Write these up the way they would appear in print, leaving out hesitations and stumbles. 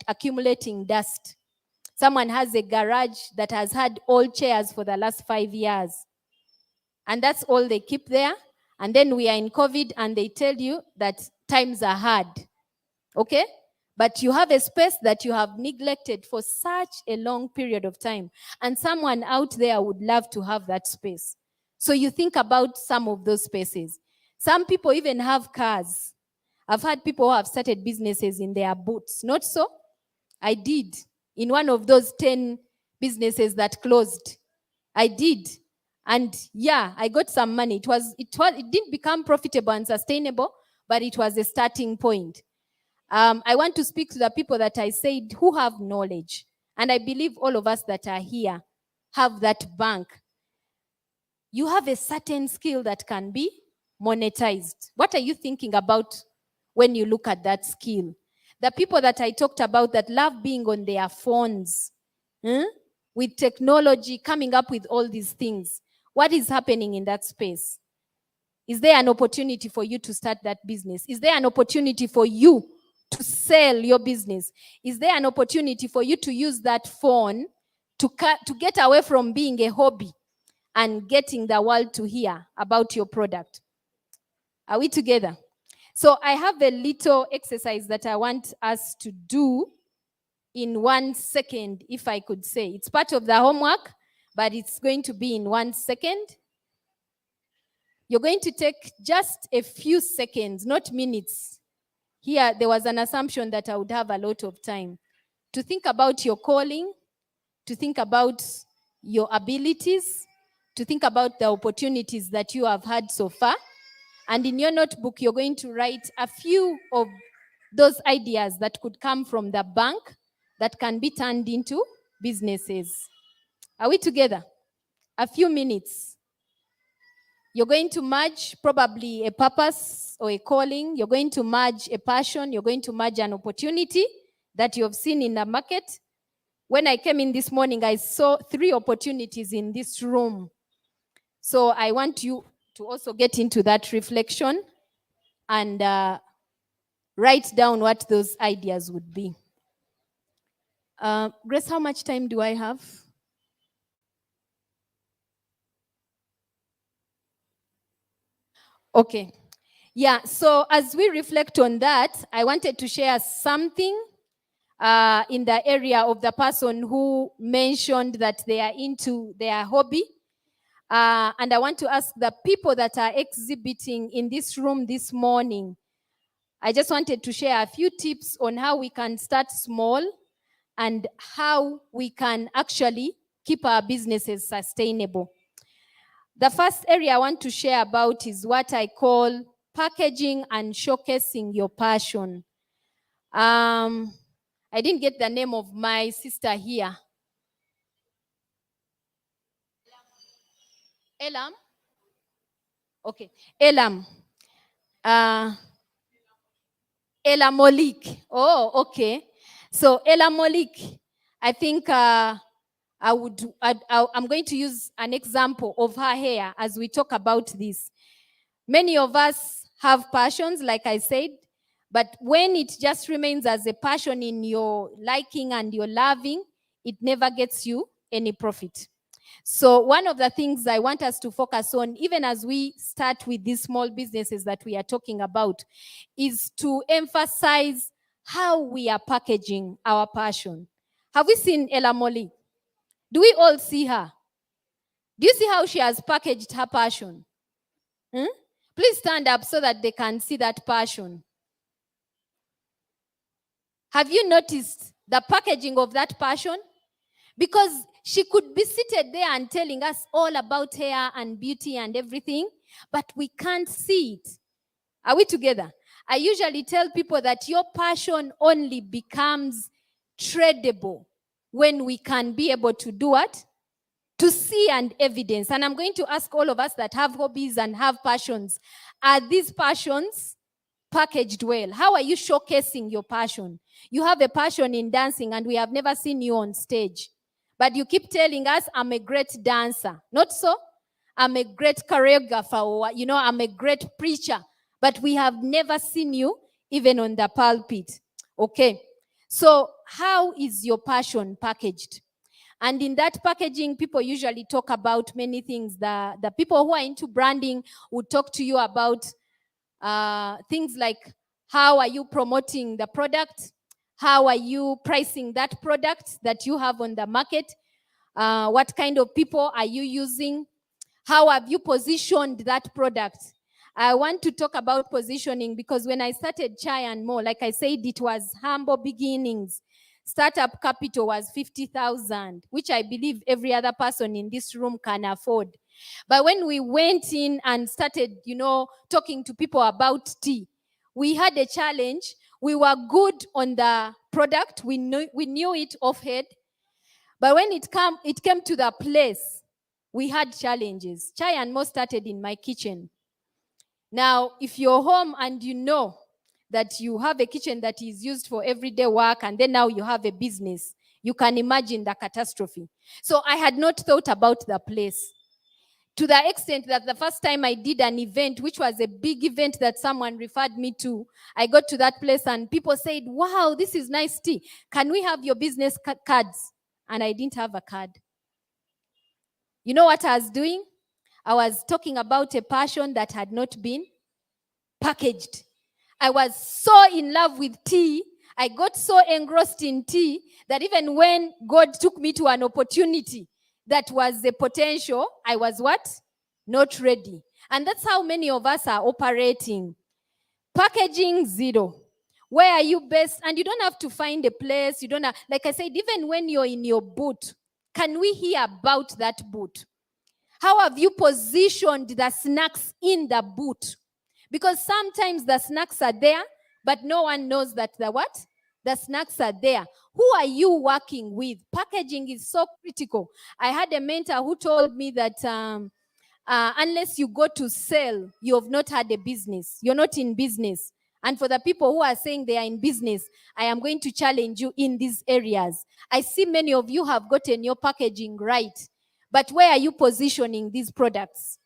accumulating dust. Someone has a garage that has had old chairs for the last 5 years. And that's all they keep there. And then we are in COVID and they tell you that times are hard. Okay? But you have a space that you have neglected for such a long period of time. And someone out there would love to have that space. So you think about some of those spaces. Some people even have cars. I've had people who have started businesses in their boots. Not so? I did. In one of those 10 businesses that closed. I did. And yeah, I got some money. It didn't become profitable and sustainable, but it was a starting point. I want to speak to the people that I said who have knowledge. And I believe all of us that are here have that bank. You have a certain skill that can be monetized. What are you thinking about when you look at that skill? The people that I talked about that love being on their phones, with technology, coming up with all these things. What is happening in that space? Is there an opportunity for you to start that business? Is there an opportunity for you to sell your business? Is there an opportunity for you to use that phone to get away from being a hobby and getting the world to hear about your product? Are we together? So I have a little exercise that I want us to do in 1 second, if I could say. It's part of the homework, but it's going to be in 1 second. You're going to take just a few seconds, not minutes. Here, there was an assumption that I would have a lot of time to think about your calling, to think about your abilities, to think about the opportunities that you have had so far. And in your notebook, you're going to write a few of those ideas that could come from the bank that can be turned into businesses. Are we together? A few minutes. You're going to merge probably a purpose or a calling. You're going to merge a passion. You're going to merge an opportunity that you have seen in the market. When I came in this morning, I saw 3 opportunities in this room. So I want you to also get into that reflection and write down what those ideas would be. Grace, how much time do I have? Okay. Yeah, so as we reflect on that, I wanted to share something in the area of the person who mentioned that they are into their hobby. And I want to ask the people that are exhibiting in this room this morning, I just wanted to share a few tips on how we can start small and how we can actually keep our businesses sustainable. The first area I want to share about is what I call packaging and showcasing your passion. I didn't get the name of my sister here. Elam? Okay, Elam. Elamolik. Oh, okay. So Elamolik, I think I'm going to use an example of her hair as we talk about this. Many of us have passions, like I said, but when it just remains as a passion in your liking and your loving, it never gets you any profit. So one of the things I want us to focus on, even as we start with these small businesses that we are talking about, is to emphasize how we are packaging our passion. Have we seen Ella Molly? Do we all see her? Do you see how she has packaged her passion? Please stand up so that they can see that passion. Have you noticed the packaging of that passion? Because she could be seated there and telling us all about hair and beauty and everything, but we can't see it. Are we together? I usually tell people that your passion only becomes tradable when we can be able to do what? To see and evidence. And I'm going to ask all of us that have hobbies and have passions, are these passions packaged well? How are you showcasing your passion? You have a passion in dancing and we have never seen you on stage. But you keep telling us, I'm a great dancer. Not so? I'm a great choreographer, or, I'm a great preacher. But we have never seen you even on the pulpit. Okay. So how is your passion packaged? And in that packaging, people usually talk about many things. The people who are into branding would talk to you about things like, how are you promoting the product? How are you pricing that product that you have on the market? What kind of people are you using? How have you positioned that product? I want to talk about positioning because when I started Chai and More, like I said, it was humble beginnings. Startup capital was 50,000, which I believe every other person in this room can afford. But when we went in and started, talking to people about tea, we had a challenge. We were good on the product. We knew it off head. But when it came to the place, we had challenges. Chai and More started in my kitchen. Now, if you're home and you know that you have a kitchen that is used for everyday work, and then now you have a business, you can imagine the catastrophe. So I had not thought about the place, to the extent that the first time I did an event, which was a big event that someone referred me to, I got to that place and people said, wow, this is nice tea. Can we have your business cards? And I didn't have a card. You know what I was doing? I was talking about a passion that had not been packaged. I was so in love with tea. I got so engrossed in tea that even when God took me to an opportunity that was a potential, I was what? Not ready. And that's how many of us are operating. Packaging zero. Where are you based? And you don't have to find a place. You don't have, like I said, even when you're in your booth, can we hear about that booth? How have you positioned the snacks in the booth? Because sometimes the snacks are there, but no one knows that the snacks are there. Who are you working with? Packaging is so critical. I had a mentor who told me that unless you go to sell, you have not had a business. You're not in business. And for the people who are saying they are in business, I am going to challenge you in these areas. I see many of you have gotten your packaging right. But where are you positioning these products?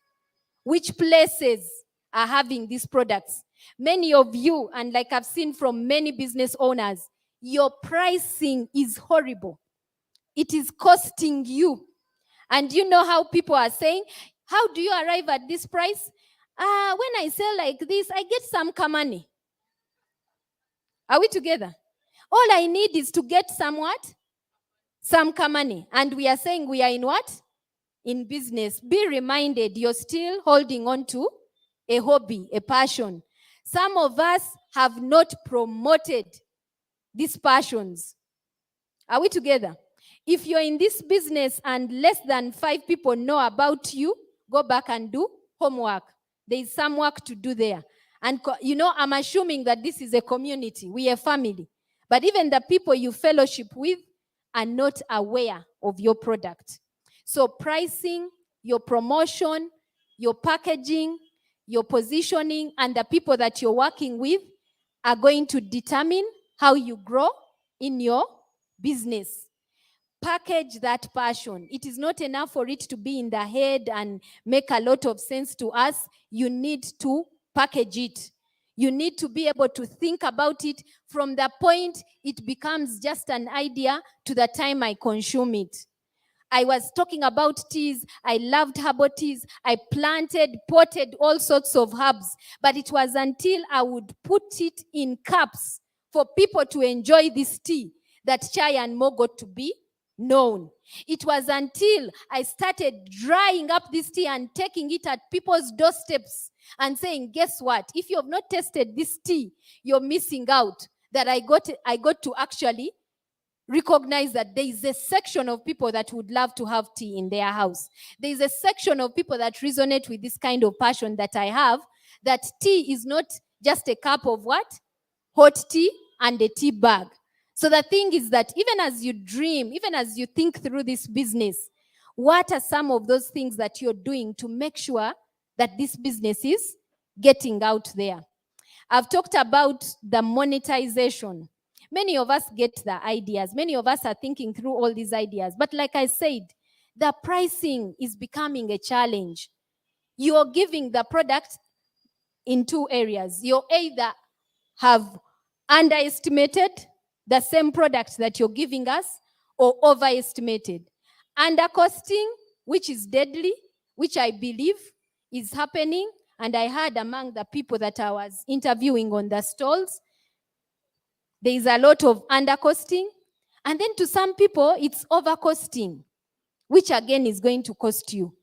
Which places are having these products? Many of you, and like I've seen from many business owners, your pricing is horrible. It is costing you. And you know how people are saying, how do you arrive at this price? When I sell like this, I get some money. Are we together? All I need is to get somewhat, some money. And we are saying we are in what? In business. Be reminded you're still holding on to a hobby, a passion. Some of us have not promoted these passions. Are we together? If you're in this business and less than 5 people know about you, go back and do homework. There is some work to do there. And I'm assuming that this is a community. We are family. But even the people you fellowship with are not aware of your product. So pricing, your promotion, your packaging, your positioning, and the people that you're working with are going to determine how you grow in your business. Package that passion. It is not enough for it to be in the head and make a lot of sense to us. You need to package it. You need to be able to think about it from the point it becomes just an idea to the time I consume it. I was talking about teas. I loved herbal teas. I potted all sorts of herbs. But it was until I would put it in cups for people to enjoy this tea that Chai and More got to be known. It was until I started drying up this tea and taking it at people's doorsteps and saying, guess what? If you have not tasted this tea, you're missing out. That I got to actually recognize that there is a section of people that would love to have tea in their house. There is a section of people that resonate with this kind of passion that I have, that tea is not just a cup of what? Hot tea and a tea bag. So the thing is that even as you dream, even as you think through this business, what are some of those things that you're doing to make sure that this business is getting out there? I've talked about the monetization. Many of us get the ideas. Many of us are thinking through all these ideas. But like I said, the pricing is becoming a challenge. You're giving the product in two areas. You either have underestimated the same product that you're giving us, or overestimated. Undercosting, which is deadly, which I believe is happening, and I heard among the people that I was interviewing on the stalls, there is a lot of undercosting. And then to some people, it's overcosting, which again is going to cost you.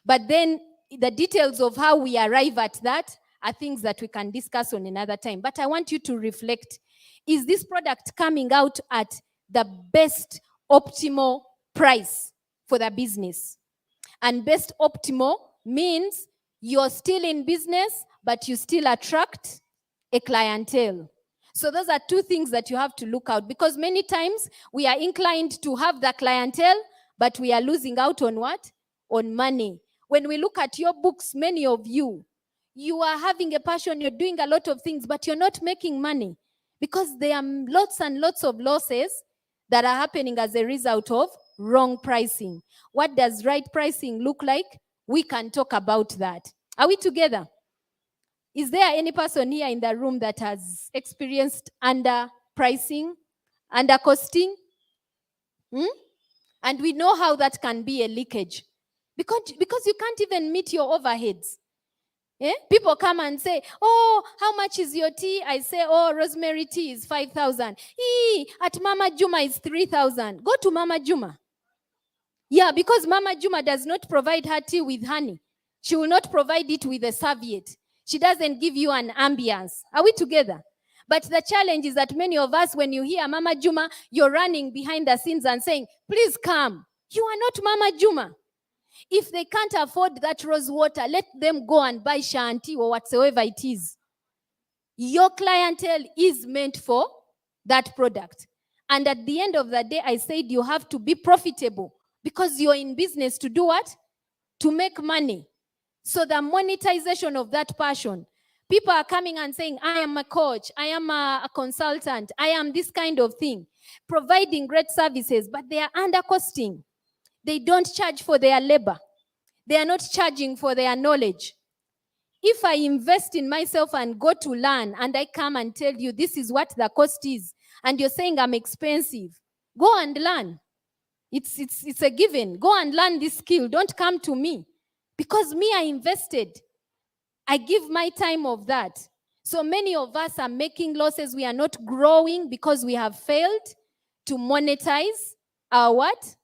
But then the details of how we arrive at that are things that we can discuss on another time. But I want you to reflect, is this product coming out at the best optimal price for the business? And best optimal means you're still in business, but you still attract a clientele. So those are two things that you have to look out, because many times we are inclined to have the clientele, but we are losing out on what? On money. When we look at your books, many of you are having a passion, you're doing a lot of things, but you're not making money because there are lots and lots of losses that are happening as a result of wrong pricing. What does right pricing look like? We can talk about that. Are we together? Is there any person here in the room that has experienced underpricing, undercosting? And we know how that can be a leakage. Because you can't even meet your overheads. People come and say, oh, how much is your tea? I say, oh, rosemary tea is 5,000. At Mama Juma is 3,000. Go to Mama Juma. Yeah, because Mama Juma does not provide her tea with honey. She will not provide it with a serviette. She doesn't give you an ambience. Are we together? But the challenge is that many of us, when you hear Mama Juma, you're running behind the scenes and saying, please come. You are not Mama Juma. If they can't afford that rose water, let them go and buy Shanti or whatsoever it is. Your clientele is meant for that product. And at the end of the day, I said you have to be profitable, because you're in business to do what? To make money. So the monetization of that passion. People are coming and saying, I am a coach, I am a consultant, I am this kind of thing, providing great services, but they are undercosting. They don't charge for their labor. They are not charging for their knowledge. If I invest in myself and go to learn, and I come and tell you this is what the cost is, and you're saying I'm expensive, go and learn. It's a given. Go and learn this skill. Don't come to me. Because me, I invested. I give my time of that. So many of us are making losses. We are not growing because we have failed to monetize our what?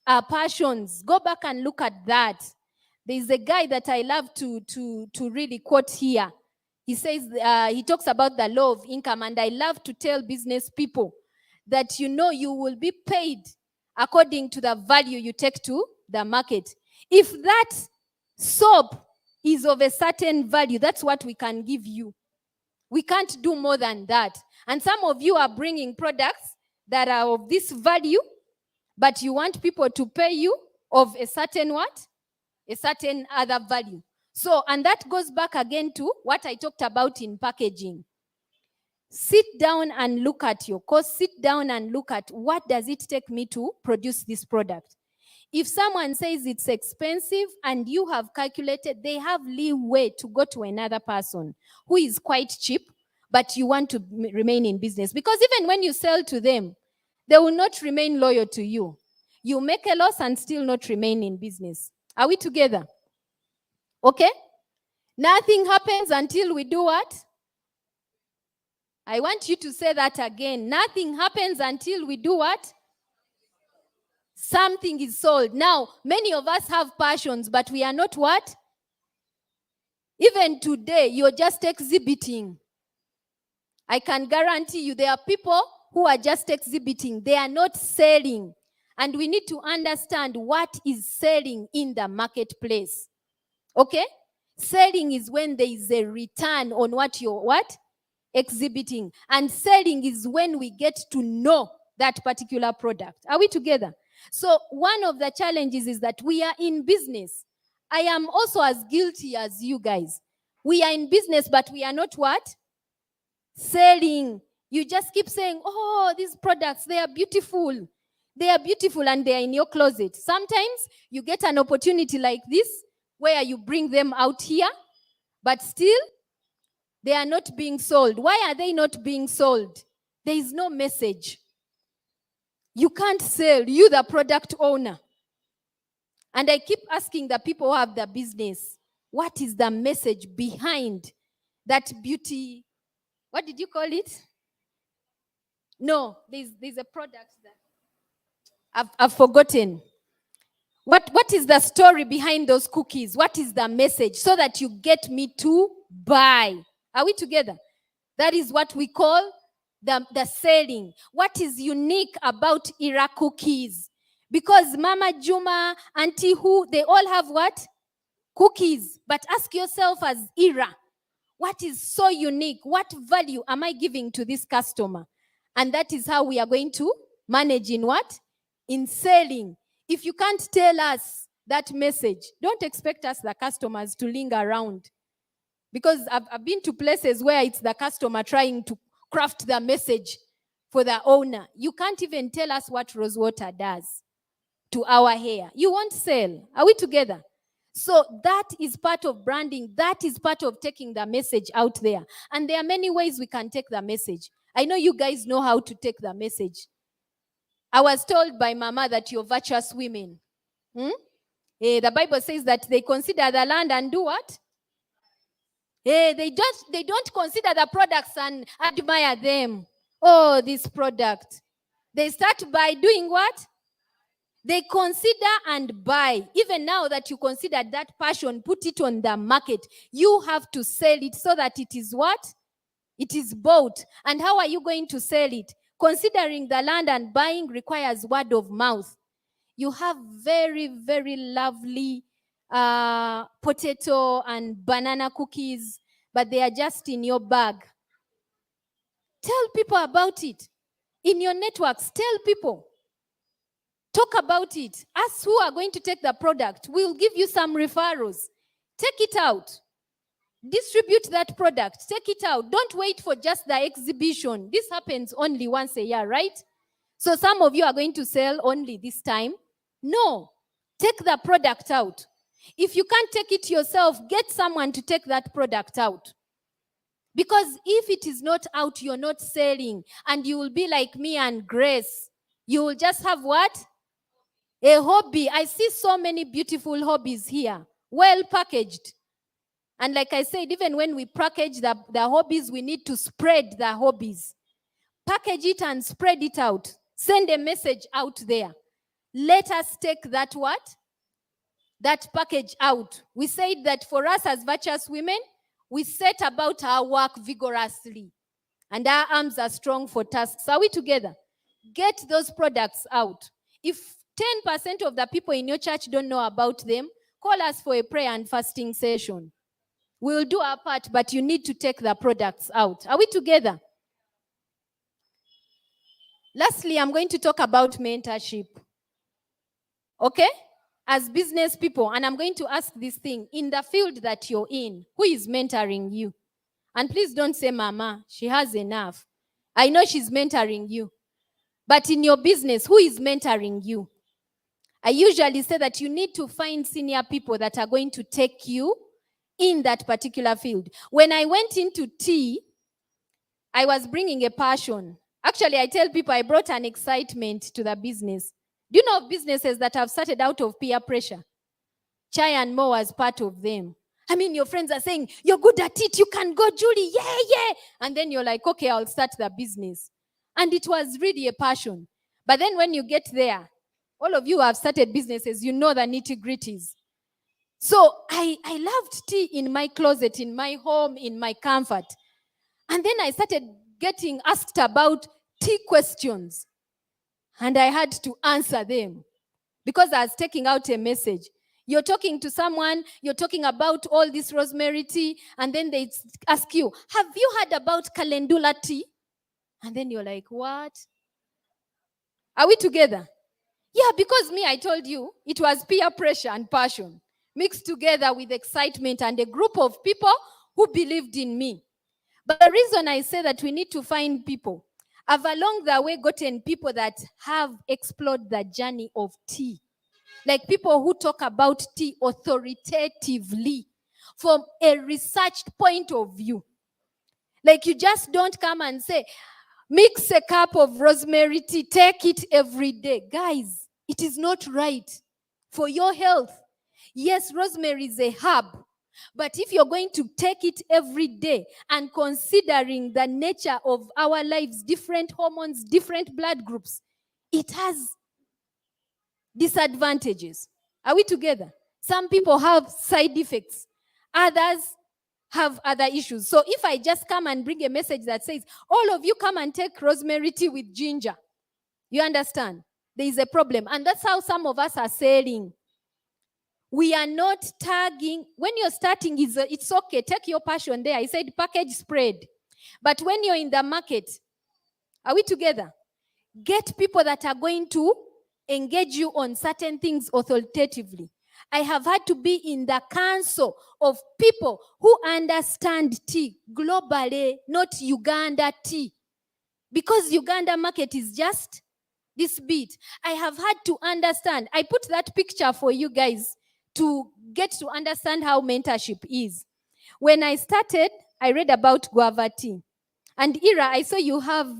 Our passions. Go back and look at that. There's a guy that I love to really quote here. He says, he talks about the law of income, and I love to tell business people that you will be paid according to the value you take to the market. If that soap is of a certain value, that's what we can give you. We can't do more than that. And some of you are bringing products that are of this value, but you want people to pay you of a certain what? A certain other value. So, and that goes back again to what I talked about in packaging. Sit down and look at your cost. Sit down and look at what does it take me to produce this product. If someone says it's expensive and you have calculated, they have leeway to go to another person who is quite cheap, but you want to remain in business. Because even when you sell to them, they will not remain loyal to you. You make a loss and still not remain in business. Are we together? Okay? Nothing happens until we do what? I want you to say that again. Nothing happens until we do what? Something is sold. Now, many of us have passions, but we are not what? Even today, you're just exhibiting. I can guarantee you there are people who are just exhibiting. They are not selling. And we need to understand what is selling in the marketplace. Okay? Selling is when there is a return on what you're what? Exhibiting. And selling is when we get to know that particular product. Are we together? So one of the challenges is that we are in business. I am also as guilty as you guys. We are in business, but we are not what? Selling. You just keep saying, oh, these products, they are beautiful. They are beautiful and they are in your closet. Sometimes you get an opportunity like this where you bring them out here, but still they are not being sold. Why are they not being sold? There is no message. You can't sell, you the product owner. And I keep asking the people who have the business, what is the message behind that beauty? What did you call it? No, there's a product that I've forgotten. What is the story behind those cookies? What is the message so that you get me to buy? Are we together? That is what we call the selling. What is unique about Ira cookies? Because Mama Juma, Auntie Who, they all have what? Cookies. But ask yourself as Ira, what is so unique? What value am I giving to this customer? And that is how we are going to manage in what? In selling. If you can't tell us that message, don't expect us, the customers, to linger around. Because I've been to places where it's the customer trying to craft the message for the owner. You can't even tell us what rosewater does to our hair. You won't sell. Are we together? So that is part of branding. That is part of taking the message out there. And there are many ways we can take the message. I know you guys know how to take the message. I was told by Mama that you're virtuous women. The Bible says that they consider the land and do what? They don't consider the products and admire them. Oh, this product. They start by doing what? They consider and buy. Even now that you consider that passion, put it on the market. You have to sell it so that it is what? It is bought. And how are you going to sell it? Considering the land and buying requires word of mouth. You have very, very lovely potato and banana cookies, but they are just in your bag. Tell people about it. In your networks, tell people. Talk about it. Us who are going to take the product, we'll give you some referrals. Take it out. Distribute that product. Take it out. Don't wait for just the exhibition. This happens only once a year, right? So some of you are going to sell only this time. No. Take the product out. If you can't take it yourself, get someone to take that product out. Because if it is not out, you're not selling. And you will be like me and Grace. You will just have what? A hobby. I see so many beautiful hobbies here. Well packaged. And like I said, even when we package the hobbies, we need to spread the hobbies. Package it and spread it out. Send a message out there. Let us take that what? That package out. We said that for us as virtuous women, we set about our work vigorously. And our arms are strong for tasks. Are we together? Get those products out. If 10% of the people in your church don't know about them, call us for a prayer and fasting session. We'll do our part, but you need to take the products out. Are we together? Lastly, I'm going to talk about mentorship. Okay? As business people, and I'm going to ask this thing, in the field that you're in, who is mentoring you? And please don't say, Mama, she has enough. I know she's mentoring you. But in your business, who is mentoring you? I usually say that you need to find senior people that are going to take you in that particular field. When I went into tea, I was bringing a passion. Actually, I tell people I brought an excitement to the business. Do you know of businesses that have started out of peer pressure? Chai and Mo was part of them. I mean, your friends are saying, you're good at it, you can go, Julie, yeah. And then you're like, okay, I'll start the business. And it was really a passion. But then when you get there, all of you have started businesses, you know the nitty-gritties. So I loved tea in my closet, in my home, in my comfort. And then I started getting asked about tea questions. And I had to answer them because I was taking out a message. You're talking to someone, you're talking about all this rosemary tea, and then they ask you, have you heard about calendula tea? And then you're like, what? Are we together? Yeah, because me, I told you, it was peer pressure and passion mixed together with excitement and a group of people who believed in me. But the reason I say that we need to find people, I've along the way gotten people that have explored the journey of tea. Like people who talk about tea authoritatively from a researched point of view. Like you just don't come and say, Mix a cup of rosemary tea. Take it every day. Guys, it is not right for your health. Yes, rosemary is a herb. But if you're going to take it every day and considering the nature of our lives, different hormones, different blood groups, it has disadvantages. Are we together? Some people have side effects. Others have other issues. So if I just come and bring a message that says, all of you come and take rosemary tea with ginger, you understand? There is a problem. And that's how some of us are selling. We are not tagging. When you're starting, it's okay. Take your passion there. I said package spread. But when you're in the market, are we together? Get people that are going to engage you on certain things authoritatively. I have had to be in the council of people who understand tea globally, not Uganda tea. Because Uganda market is just this bit. I have had to understand. I put that picture for you guys to get to understand how mentorship is. When I started, I read about guava tea. And Ira, I saw you have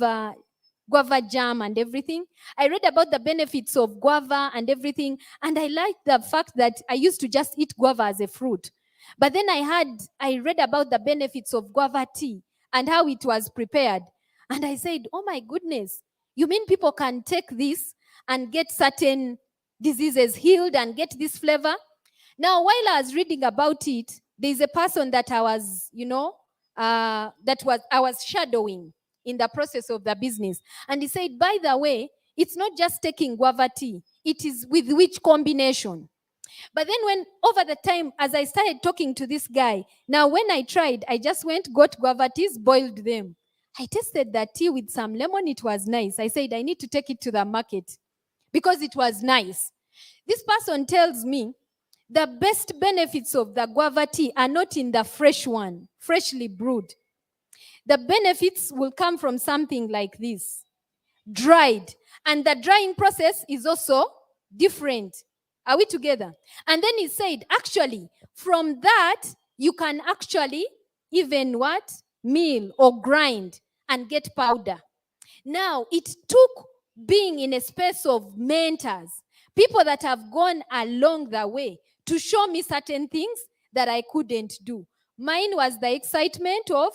guava jam and everything. I read about the benefits of guava and everything. And I liked the fact that I used to just eat guava as a fruit. But then I read about the benefits of guava tea and how it was prepared. And I said, oh my goodness, you mean people can take this and get certain diseases healed and get this flavor? Now, while I was reading about it, there's a person that I was, I was shadowing in the process of the business. And he said, by the way, it's not just taking guava tea, it is with which combination. But then when over the time, as I started talking to this guy, now when I tried, I just went, got guava teas, boiled them. I tasted that tea with some lemon. It was nice. I said, I need to take it to the market because it was nice. This person tells me the best benefits of the guava tea are not in the fresh one, freshly brewed. The benefits will come from something like this, dried. And the drying process is also different. Are we together? And then he said, actually, from that, you can actually even what? Mill or grind and get powder. Now, it took being in a space of mentors, people that have gone along the way to show me certain things that I couldn't do. Mine was the excitement of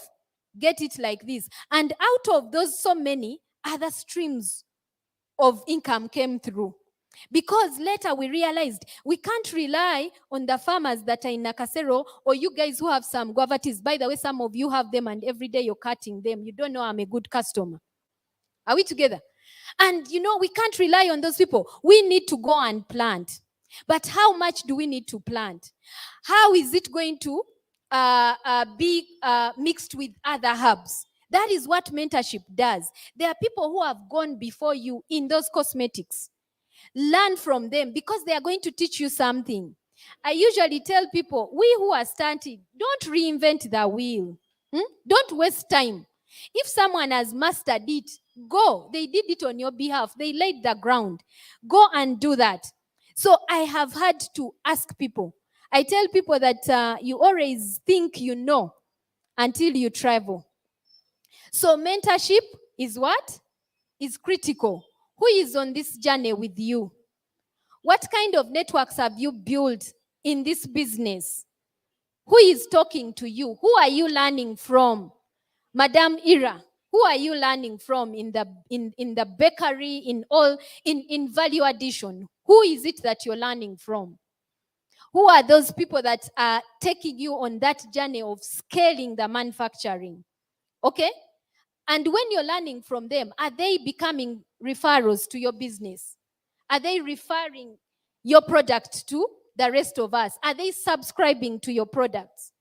get it like this. And out of those, so many other streams of income came through. Because later we realized we can't rely on the farmers that are in Nakasero or you guys who have some guava teas. By the way, some of you have them and every day you're cutting them. You don't know I'm a good customer. Are we together? And we can't rely on those people. We need to go and plant. But how much do we need to plant? How is it going to be mixed with other herbs? That is what mentorship does. There are people who have gone before you in those cosmetics. Learn from them because they are going to teach you something. I usually tell people, we who are starting, don't reinvent the wheel. Don't waste time. If someone has mastered it, go. They did it on your behalf. They laid the ground. Go and do that. So I have had to ask people. I tell people that you always think you know until you travel. So mentorship is what? Is critical. Who is on this journey with you? What kind of networks have you built in this business? Who is talking to you? Who are you learning from? Madam Ira, who are you learning from in the bakery, in value addition? Who is it that you're learning from? Who are those people that are taking you on that journey of scaling the manufacturing? Okay? And when you're learning from them, are they becoming referrals to your business? Are they referring your product to the rest of us? Are they subscribing to your products?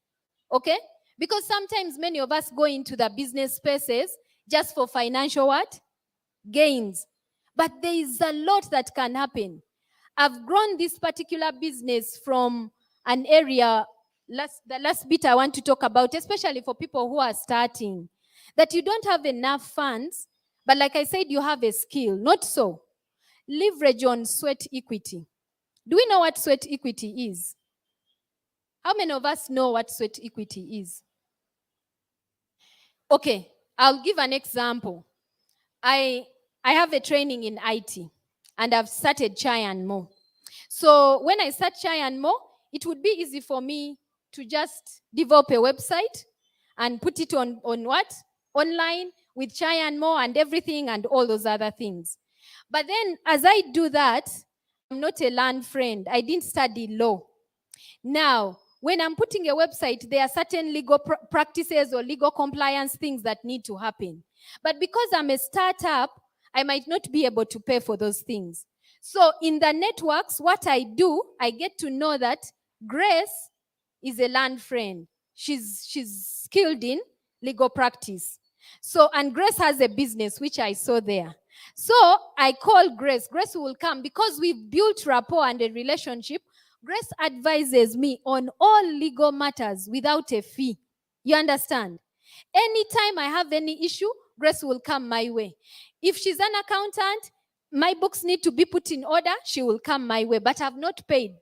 Okay? Because sometimes many of us go into the business spaces just for financial what? Gains. But there is a lot that can happen. I've grown this particular business from an area, the last bit I want to talk about, especially for people who are starting, that you don't have enough funds, but like I said, you have a skill. Not so. Leverage on sweat equity. Do we know what sweat equity is? How many of us know what sweat equity is? Okay, I'll give an example. I have a training in IT, and I've started Chai and More. So when I start Chai and More, it would be easy for me to just develop a website and put it on what? Online with Chai and More and everything and all those other things. But then as I do that, I'm not a land friend. I didn't study law. Now, when I'm putting a website, there are certain legal practices or legal compliance things that need to happen. But because I'm a startup, I might not be able to pay for those things. So in the networks, what I do, I get to know that Grace is a land friend. She's skilled in legal practice. So, and Grace has a business, which I saw there. So I call Grace. Grace will come because we've built rapport and a relationship. Grace advises me on all legal matters without a fee. You understand? Anytime I have any issue, Grace will come my way. If she's an accountant, my books need to be put in order, she will come my way, but I've not paid.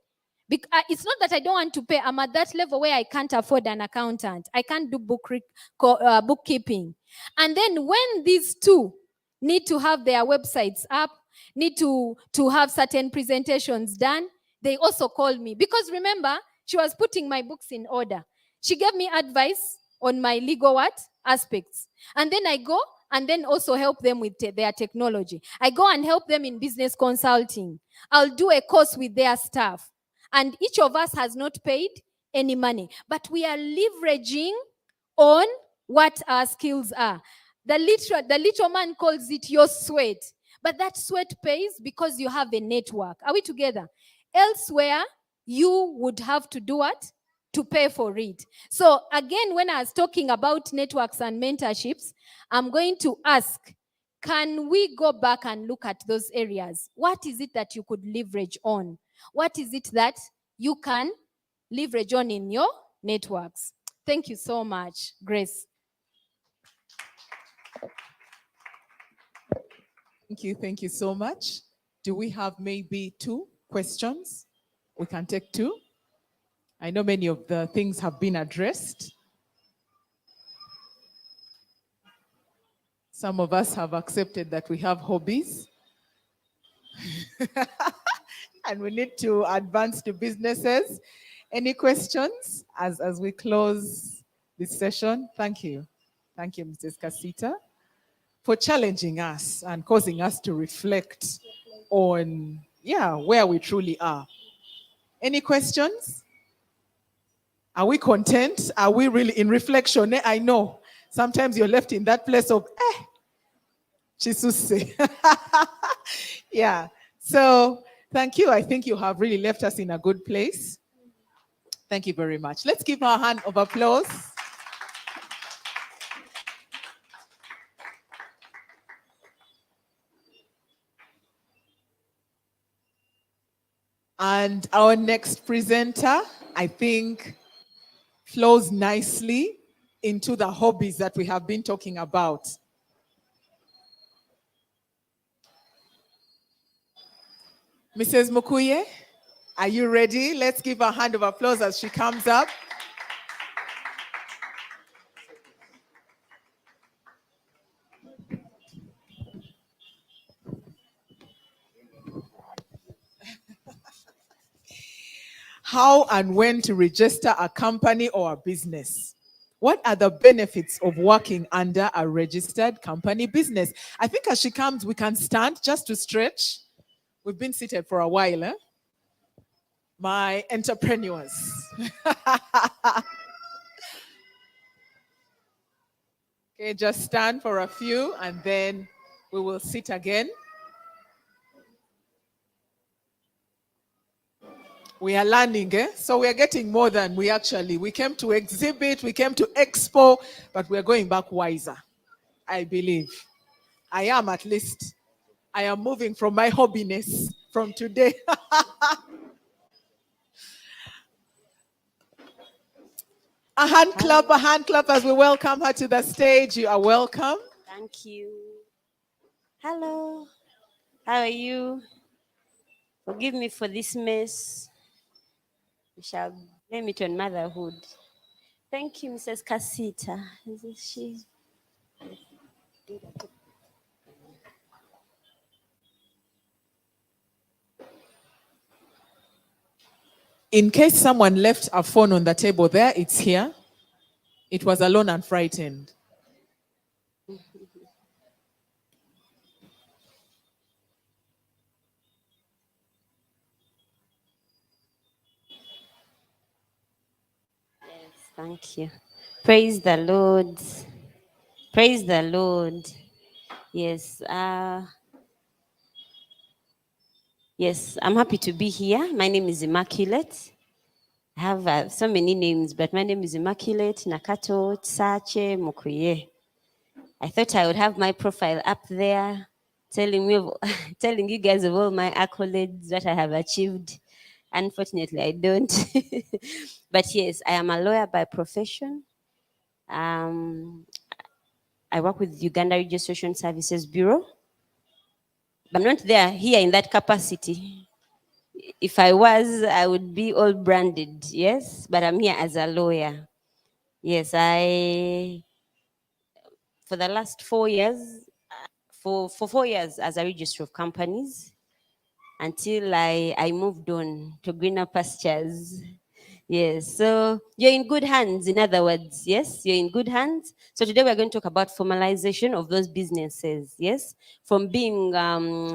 It's not that I don't want to pay. I'm at that level where I can't afford an accountant. I can't do bookkeeping. And then when these two need to have their websites up, need to have certain presentations done, they also call me. Because remember, she was putting my books in order. She gave me advice on my legal aspects. And then I go and then also help them with their technology. I go and help them in business consulting. I'll do a course with their staff. And each of us has not paid any money, but we are leveraging on what our skills are. The little man calls it your sweat, but that sweat pays because you have a network. Are we together? Elsewhere, you would have to do what? To pay for it. So again, when I was talking about networks and mentorships, I'm going to ask, can we go back and look at those areas? What is it that you could leverage on? What is it that you can leverage on in your networks? Thank you so much, Grace. Thank you so much. Do we have maybe 2 questions? We can take 2. I know many of the things have been addressed. Some of us have accepted that we have hobbies. And we need to advance to businesses. Any questions as we close this session? Thank you. Thank you, Mrs. Kasita, for challenging us and causing us to reflect on, where we truly are. Any questions? Are we content? Are we really in reflection? I know sometimes you're left in that place of, Chisuse. Yeah. So thank you. I think you have really left us in a good place. Thank you very much. Let's give her a hand of applause. And our next presenter, I think, flows nicely into the hobbies that we have been talking about. Mrs. Mukuye, are you ready? Let's give a hand of applause as she comes up. How and when to register a company or a business? What are the benefits of working under a registered company business? I think as she comes, we can stand just to stretch. We've been seated for a while, My entrepreneurs. Okay, just stand for a few and then we will sit again. We are learning, so we are getting more than we came to exhibit, we came to Expo, but we're going back wiser, I believe. I am, at least. I am moving from my hobbiness from today. A hand clap as we welcome her to the stage. You are welcome. Thank you. Hello. How are you? Forgive me for this mess. We shall blame it on motherhood. Thank you, Mrs. Kasita. Is she? In case someone left a phone on the table there, it's here. It was alone and frightened. Yes, thank you. Praise the Lord. Praise the Lord. Yes. Yes, I'm happy to be here. My name is Immaculate. I have so many names, but my name is Immaculate Nakato Tsache Mukuye. I thought I would have my profile up there, telling me, telling you guys of all my accolades that I have achieved. Unfortunately, I don't. But yes, I am a lawyer by profession. Um, I work with Uganda Registration Services Bureau. I'm not there here in that capacity. If I was, I would be all branded, yes, but I'm here as a lawyer. Yes, for the last 4 years, for 4 years as a registrar of companies, until I moved on to greener pastures. Yes, so you're in good hands, in other words. Yes, you're in good hands. So today we're going to talk about formalization of those businesses. Yes, from being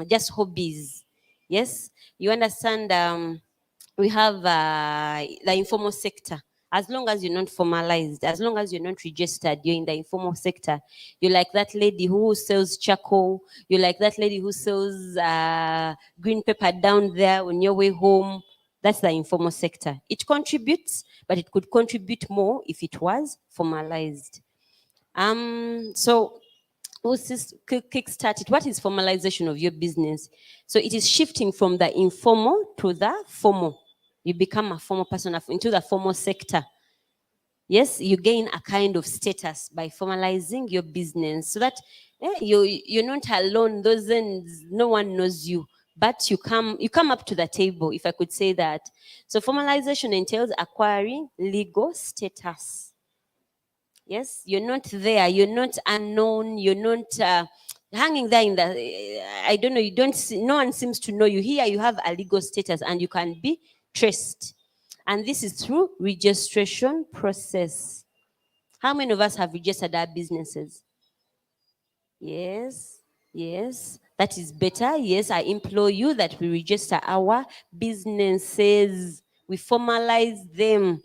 just hobbies. Yes, you understand. We have the informal sector. As long as you're not formalized, as long as you're not registered, you're in the informal sector. You're like that lady who sells charcoal. You're like that lady who sells green pepper down there on your way home. That's the informal sector. It contributes, but it could contribute more if it was formalized. So we'll kickstart it. What is formalization of your business? So it is shifting from the informal to the formal. You become a formal person into the formal sector. Yes, you gain a kind of status by formalizing your business, so that you're not alone. Those ends, no one knows you, but you come up to the table, if I could say that. So formalization entails acquiring legal status. Yes, you're not there, you're not unknown, you're not hanging there in the I don't know, you don't see, no one seems to know you. Here you have a legal status and you can be traced, and this is through registration process. How many of us have registered our businesses? Yes, yes, that is better. Yes, I implore you that we register our businesses, we formalize them.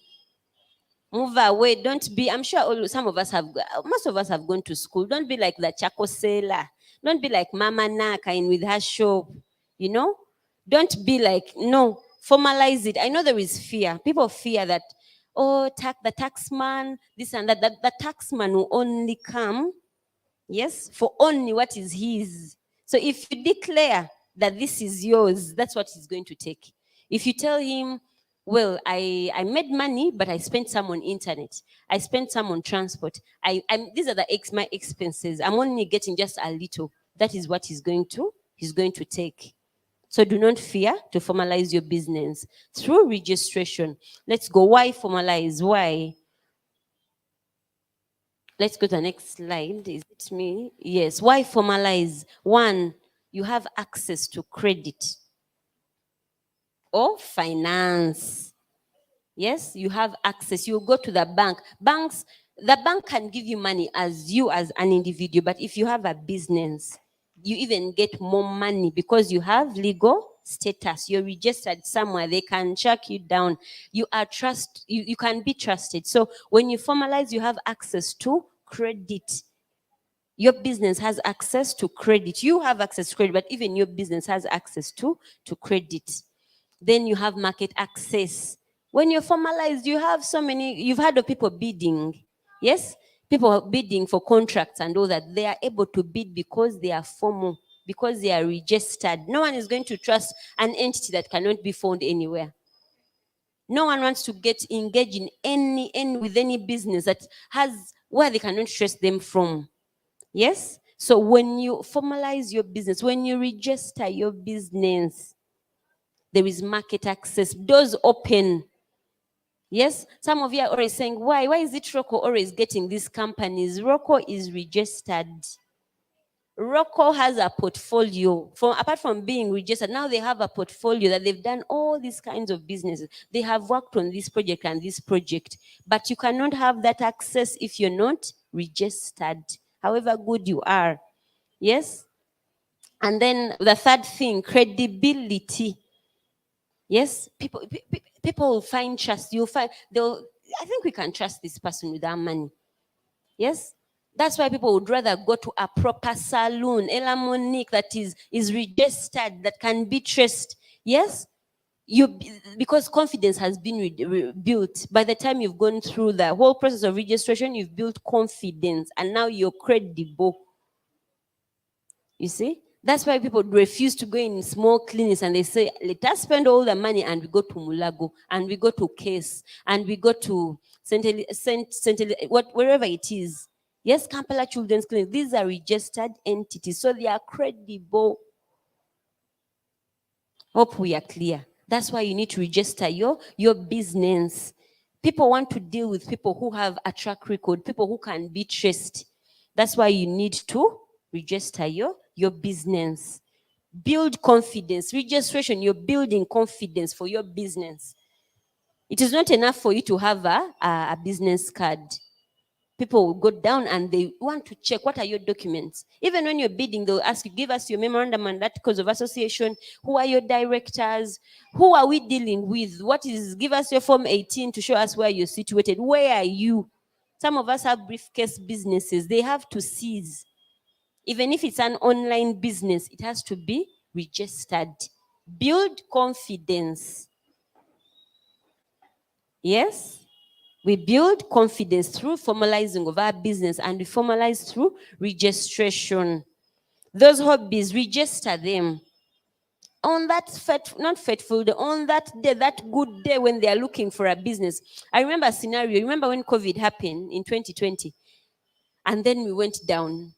Move away. Don't be, I'm sure some of us have, most of us have gone to school. Don't be like the Chaco sailor. Don't be like Mama Naka in with her shop. You know? Don't be like, no, formalize it. I know there is fear. People fear that, oh, the tax man, this and that. The tax man will only come, yes, for only what is his. So if you declare that this is yours, that's what he's going to take. If you tell him, well, I made money, but I spent some on internet. I spent some on transport. These are my expenses. I'm only getting just a little. That is what he's going to take. So do not fear to formalize your business through registration. Let's go. Why formalize? Why? Let's go to the next slide. Is it me? Yes. Why formalize? One, you have access to credit or finance. Yes, you have access. You go to the bank. The bank can give you money as an individual, but if you have a business, you even get more money because you have legal status. You're registered somewhere. They can track you down. You can be trusted. So when you formalize, you have access to credit. Your business has access to credit. You have access to credit, but even your business has access to credit. Then you have market access. When you're formalized, you have you've heard of people bidding. Yes? People bidding for contracts and all that. They are able to bid because they are formal, because they are registered. No one is going to trust an entity that cannot be found anywhere. No one wants to engage in any business that has where they cannot trace them from. Yes? So when you formalize your business, when you register your business, there is market access. Doors open. Yes? Some of you are always saying, why? Why is it Rocco always getting these companies? Rocco is registered. Rocco has a portfolio. Apart from being registered, now they have a portfolio that they've done all these kinds of businesses. They have worked on this project and this project. But you cannot have that access if you're not registered, however good you are. Yes? And then the third thing, credibility. Yes? People will find trust. I think we can trust this person with our money. Yes? That's why people would rather go to a proper saloon, Ella Monique, that is registered, that can be traced. Yes? Because confidence has been built. By the time you've gone through the whole process of registration, you've built confidence, and now you're credible. You see? That's why people refuse to go in small clinics and they say, let us spend all the money and we go to Mulago and we go to Case and we go to wherever it is. Yes, Kampala Children's Clinic. These are registered entities, so they are credible. Hope we are clear. That's why you need to register your business. People want to deal with people who have a track record, people who can be traced. That's why you need to register your business. Build confidence. Registration, you're building confidence for your business. It is not enough for you to have a business card. People will go down and they want to check what are your documents. Even when you're bidding, they'll ask you, give us your memorandum and articles of association. Who are your directors? Who are we dealing with? Give us your Form 18 to show us where you're situated. Where are you? Some of us have briefcase businesses. They have to cease. Even if it's an online business, it has to be registered. Build confidence. Yes? We build confidence through formalizing of our business, and we formalize through registration. Those hobbies, register them. On that on that day, that good day when they are looking for a business. I remember a scenario. Remember when COVID happened in 2020? And then we went down.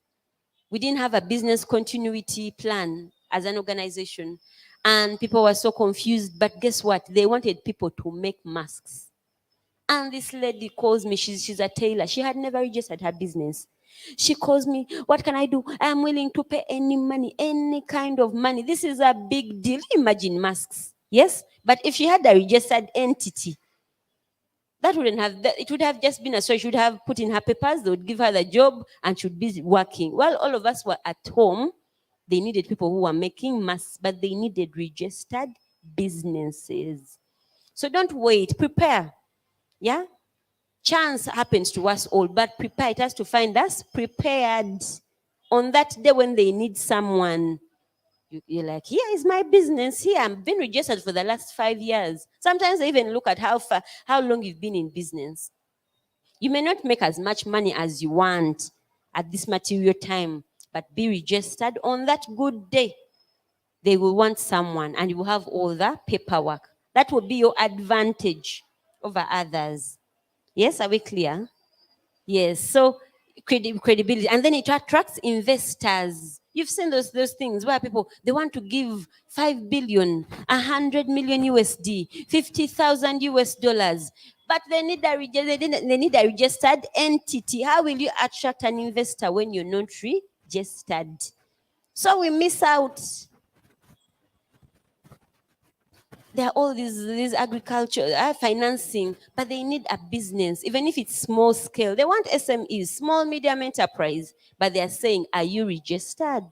We didn't have a business continuity plan as an organization. And people were so confused. But guess what? They wanted people to make masks. And this lady calls me. She's a tailor. She had never registered her business. She calls me, what can I do? I'm willing to pay any money, any kind of money. This is a big deal. Imagine masks. Yes? But if she had a registered entity, it would have just been a story. She would have put in her papers, they would give her the job, and she would be working. While all of us were at home, they needed people who were making masks, but they needed registered businesses. So don't wait, prepare. Yeah? Chance happens to us all, but prepare. It has to find us prepared. On that day when they need someone, you're like, here is my business. Here, I've been registered for the last 5 years. Sometimes they even look at how long you've been in business. You may not make as much money as you want at this material time, but be registered. On that good day, they will want someone and you will have all the paperwork. That will be your advantage over others. Yes, are we clear? Yes, so credibility. And then it attracts investors. You've seen those things where people, they want to give 5 billion, 100 million USD, 50,000 US dollars. But they need a registered entity. How will you attract an investor when you're not registered? So we miss out. There are all these agriculture financing, but they need a business, even if it's small scale. They want SMEs, small medium enterprise, but they are saying, are you registered?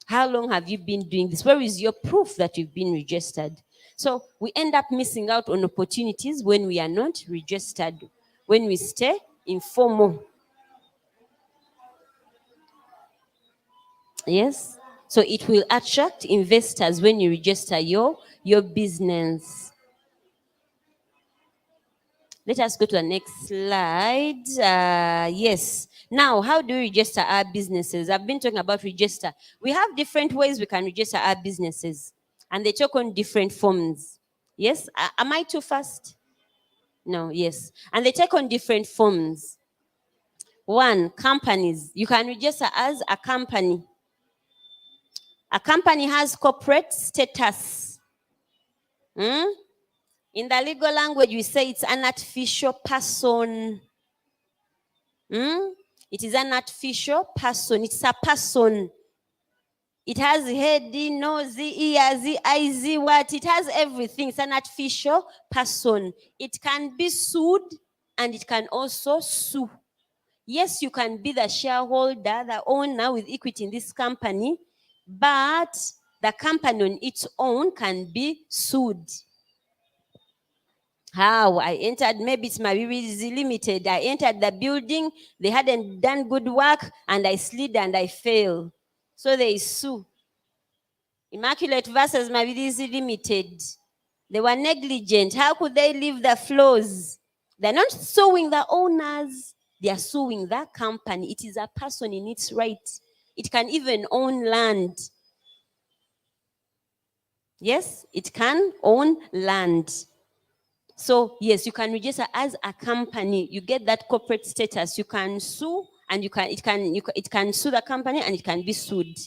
How long have you been doing this? Where is your proof that you've been registered? So we end up missing out on opportunities when we are not registered, when we stay informal. Yes? So it will attract investors when you register your business. Let us go to the next slide. Yes. Now, how do we register our businesses? I've been talking about register. We have different ways we can register our businesses, and they take on different forms. Yes? Am I too fast? No, yes. And they take on different forms. One, companies. You can register as a company. A company has corporate status. In the legal language, we say it's an artificial person. It is an artificial person. It's a person. It has head, nose, ears, eyes, what? It has everything. It's an artificial person. It can be sued and it can also sue. Yes, you can be the shareholder, the owner with equity in this company, but the company on its own can be sued. How? I entered, maybe it's my limited. I entered the building, they hadn't done good work, and I slid and I fell. So they sue. Immaculate versus Mavidizi Limited. They were negligent. How could they leave the floors? They're not suing the owners, they are suing the company. It is a person in its right. It can even own land. Yes, it can own land. So yes, you can register as a company. You get that corporate status. You can sue, and it can sue the company, and it can be sued.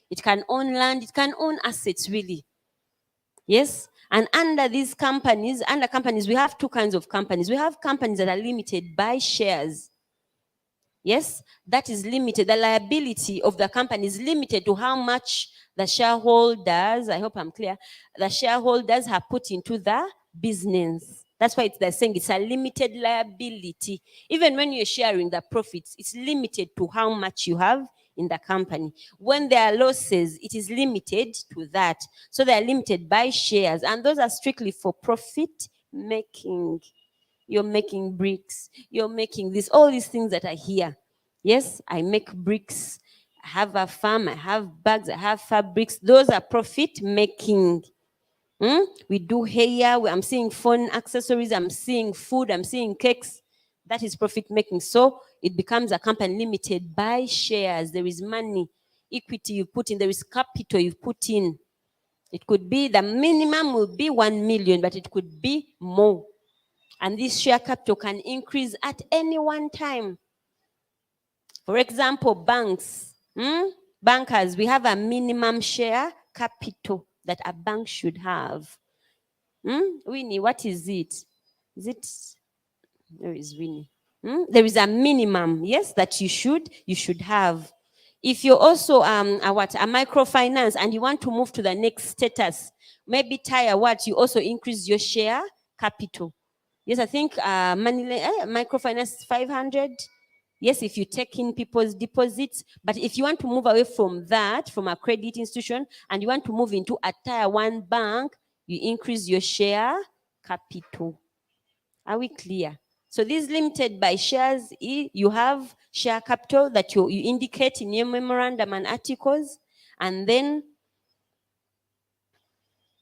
It can own land. It can own assets, really. Yes, and under companies, we have two kinds of companies. We have companies that are limited by shares. Yes, that is limited. The liability of the company is limited to how much the shareholders, I hope I'm clear, the shareholders have put into the business. That's why they're saying it's a limited liability. Even when you're sharing the profits, it's limited to how much you have in the company. When there are losses, it is limited to that. So they are limited by shares, and those are strictly for profit making. You're making bricks, you're making this, all these things that are here. Yes, I make bricks, I have a farm, I have bags, I have fabrics. Those are profit making. We do hair, I'm seeing phone accessories, I'm seeing food, I'm seeing cakes. That is profit making. So it becomes a company limited by shares. There is money, equity you put in, there is capital you put in. It could be, the minimum will be 1 million, but it could be more. And this share capital can increase at any one time. For example, banks, bankers, we have a minimum share capital that a bank should have. Winnie, what is it? Is it? Where is Winnie? There is a minimum, yes, that you should have. If you're also a microfinance and you want to move to the next status, maybe tier what, you also increase your share capital. Yes, I think microfinance is 500. Yes, if you take in people's deposits. But if you want to move away from that, from a credit institution, and you want to move into a tier 1 bank, you increase your share capital. Are we clear? So this limited by shares, you have share capital that you indicate in your memorandum and articles, and then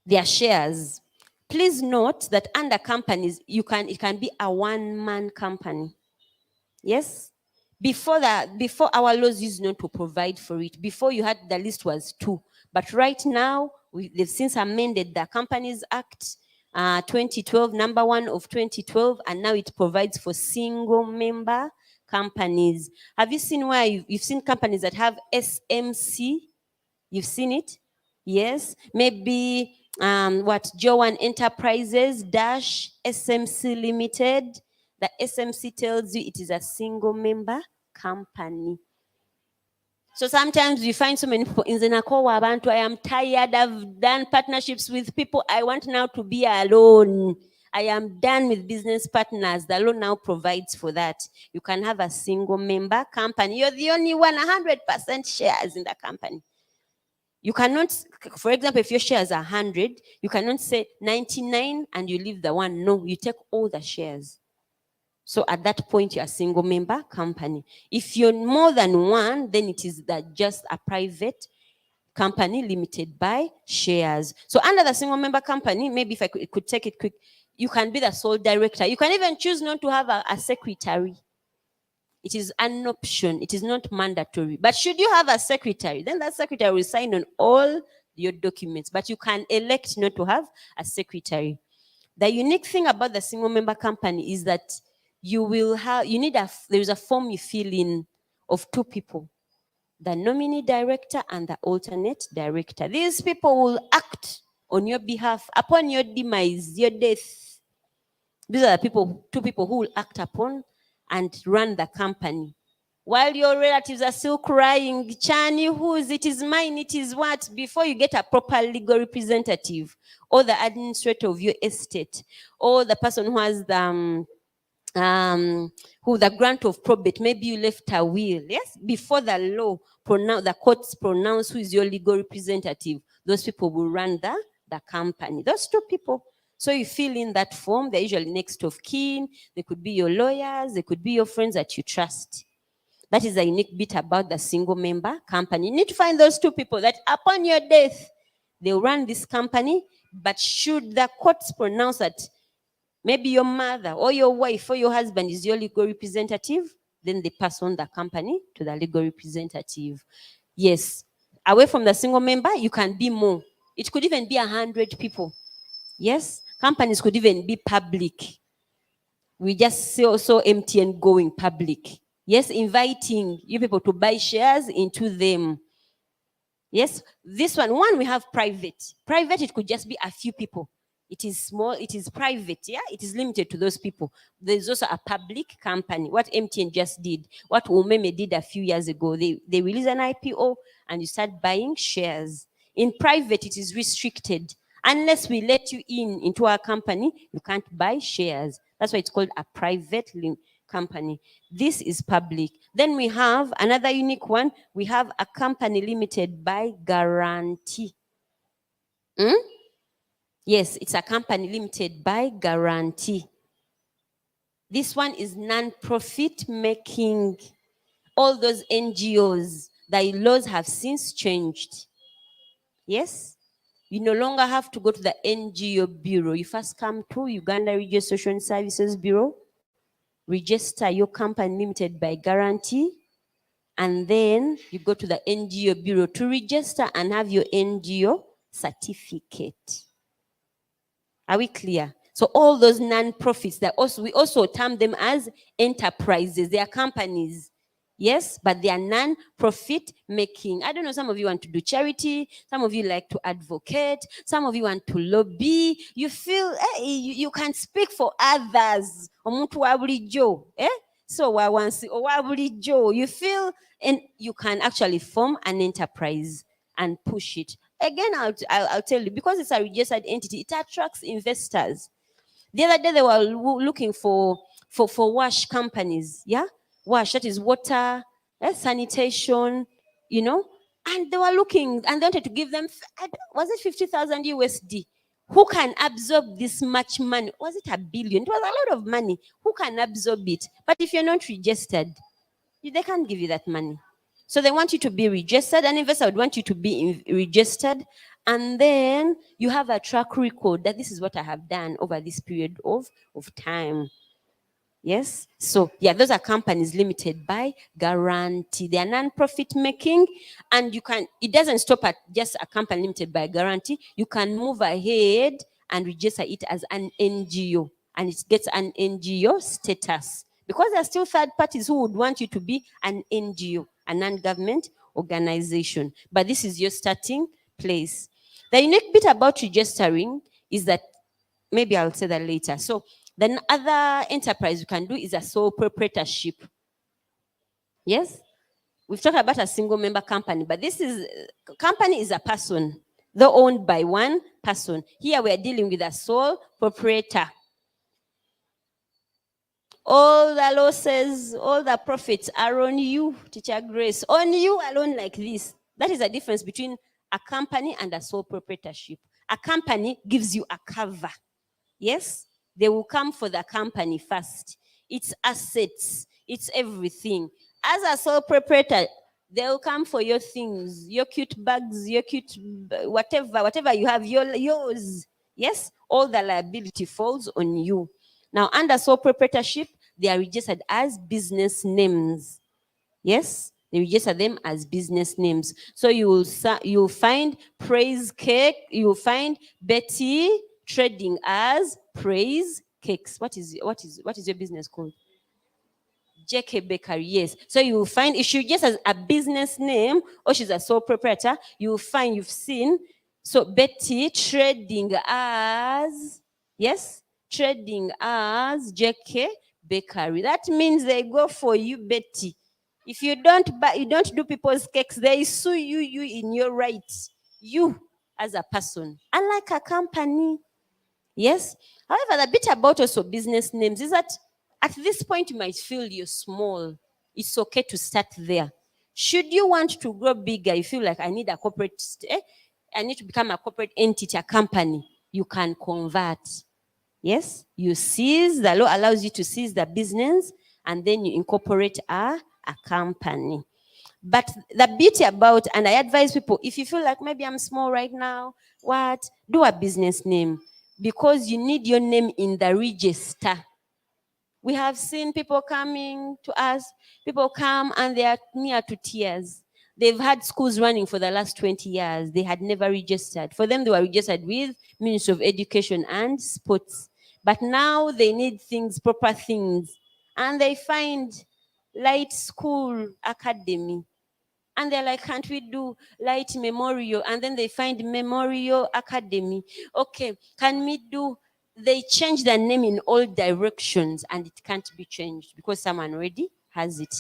their shares. Please note that under companies, it can be a one-man company. Yes? Before our laws used not to provide for it. Before you had, the list was 2. But right now, they've since amended the Companies Act 2012, number 1 of 2012, and now it provides for single member companies. Have you seen where you've seen companies that have SMC? You've seen it? Yes. Maybe Joan Enterprises dash SMC Limited. The SMC tells you it is a single member company. So sometimes you find so many people in Zenakowa Abantu, I am tired, I've done partnerships with people, I want now to be alone. I am done with business partners. The law now provides for that. You can have a single member company. You're the only one, 100% shares in the company. You cannot, for example, if your shares are 100, you cannot say 99 and you leave the 1. No, you take all the shares. So at that point, you're a single member company. If you're more than 1, then it is just a private company limited by shares. So under the single member company, maybe if I could take it quick, you can be the sole director. You can even choose not to have a secretary. It is an option. It is not mandatory. But should you have a secretary, then that secretary will sign on all your documents. But you can elect not to have a secretary. The unique thing about the single member company is that there is a form you fill in of 2 people, the nominee director and the alternate director. These people will act on your behalf upon your demise, your death. These are the 2 people who will act upon and run the company. while your relatives are still crying, Chani, whose, it is mine, it is what, before you get a proper legal representative, or the administrator of your estate, or the person who has the who the grant of probate, maybe you left a will, yes, before the law the courts pronounce who is your legal representative, those people will run the company, those two people. So you fill in that form. They're usually next of kin. They could be your lawyers, they could be your friends that you trust. That is the unique bit about the single member company. You need to find those two people that upon your death they'll run this company, but should the courts pronounce that maybe your mother or your wife or your husband is your legal representative, then they pass on the company to the legal representative. Yes, away from the single member, you can be more. It could even be 100 people. Yes, companies could even be public. We just so empty and going public. Yes, inviting you people to buy shares into them. Yes, this one we have private. Private, it could just be a few people. It is small, it is private, yeah? It is limited to those people. There's also a public company. What MTN just did, what Umeme did a few years ago, they release an IPO and you start buying shares. In private, it is restricted. Unless we let you into our company, you can't buy shares. That's why it's called a private company. This is public. Then we have another unique one. We have a company limited by guarantee. Yes, it's a company limited by guarantee. This one is non-profit making. All those NGOs, the laws have since changed. Yes? You no longer have to go to the NGO bureau. You first come to Uganda Registration Services Bureau, register your company limited by guarantee, and then you go to the NGO bureau to register and have your NGO certificate. Are we clear? So all those non-profits, we also term them as enterprises. They are companies. Yes, but they are non-profit making. I don't know, some of you want to do charity, some of you like to advocate, some of you want to lobby. You feel you can speak for others. Omuntu wa bulijjo, so you feel, and you can actually form an enterprise and push it. Again, I'll tell you, because it's a registered entity, it attracts investors. The other day they were looking for wash companies, yeah? Wash, that is water, sanitation, and they were looking and they wanted to give them, was it 50,000 USD? Who can absorb this much money? Was it $1 billion? It was a lot of money. Who can absorb it? But if you're not registered, they can't give you that money. So they want you to be registered. An investor would want you to be registered. And then you have a track record that this is what I have done over this period of time. Yes? So, yeah, those are companies limited by guarantee. They are non-profit making, and it doesn't stop at just a company limited by guarantee. You can move ahead and register it as an NGO, and it gets an NGO status. Because there are still third parties who would want you to be an NGO, a non-government organization. But this is your starting place. The unique bit about registering is that, maybe I'll say that later. So the other enterprise you can do is a sole proprietorship. Yes? We've talked about a single member company, but company is a person. They're owned by one person. Here we are dealing with a sole proprietor. All the losses, all the profits are on you, Teacher Grace. On you alone, like this. That is the difference between a company and a sole proprietorship. A company gives you a cover. Yes? They will come for the company first. It's assets. It's everything. As a sole proprietor, they'll come for your things, your cute bags, your cute whatever you have, yours. Yes? All the liability falls on you. Now, under sole proprietorship, they are registered as business names. Yes? They register them as business names. So you'll find Praise Cake, you'll find Betty trading as Praise Cakes. What is your business called? JK Bakery, yes. So you will find, if she just has a business name or she's a sole proprietor, you will find, you've seen, so Betty trading as, yes, trading as JK Bakery. That means they go for you, Betty. If you don't do people's cakes, they sue you in your rights. You as a person, unlike a company. Yes. However, the bit about also business names is that at this point you might feel you're small. It's okay to start there. Should you want to grow bigger, you feel like I need a corporate, I need to become a corporate entity, a company, you can convert. Yes, you seize, the law allows you to seize the business and then you incorporate a company. But the beauty about, and I advise people, if you feel like maybe I'm small right now, do a business name, because you need your name in the register. We have seen people coming to us, people come and they are near to tears. They've had schools running for the last 20 years. They had never registered. For them, they were registered with Ministry of Education and Sports. But now they need things, proper things. And they find Light School Academy. And they're like, can't we do Light Memorial? And then they find Memorial Academy. Okay, can we do? They change the name in all directions and it can't be changed because someone already has it.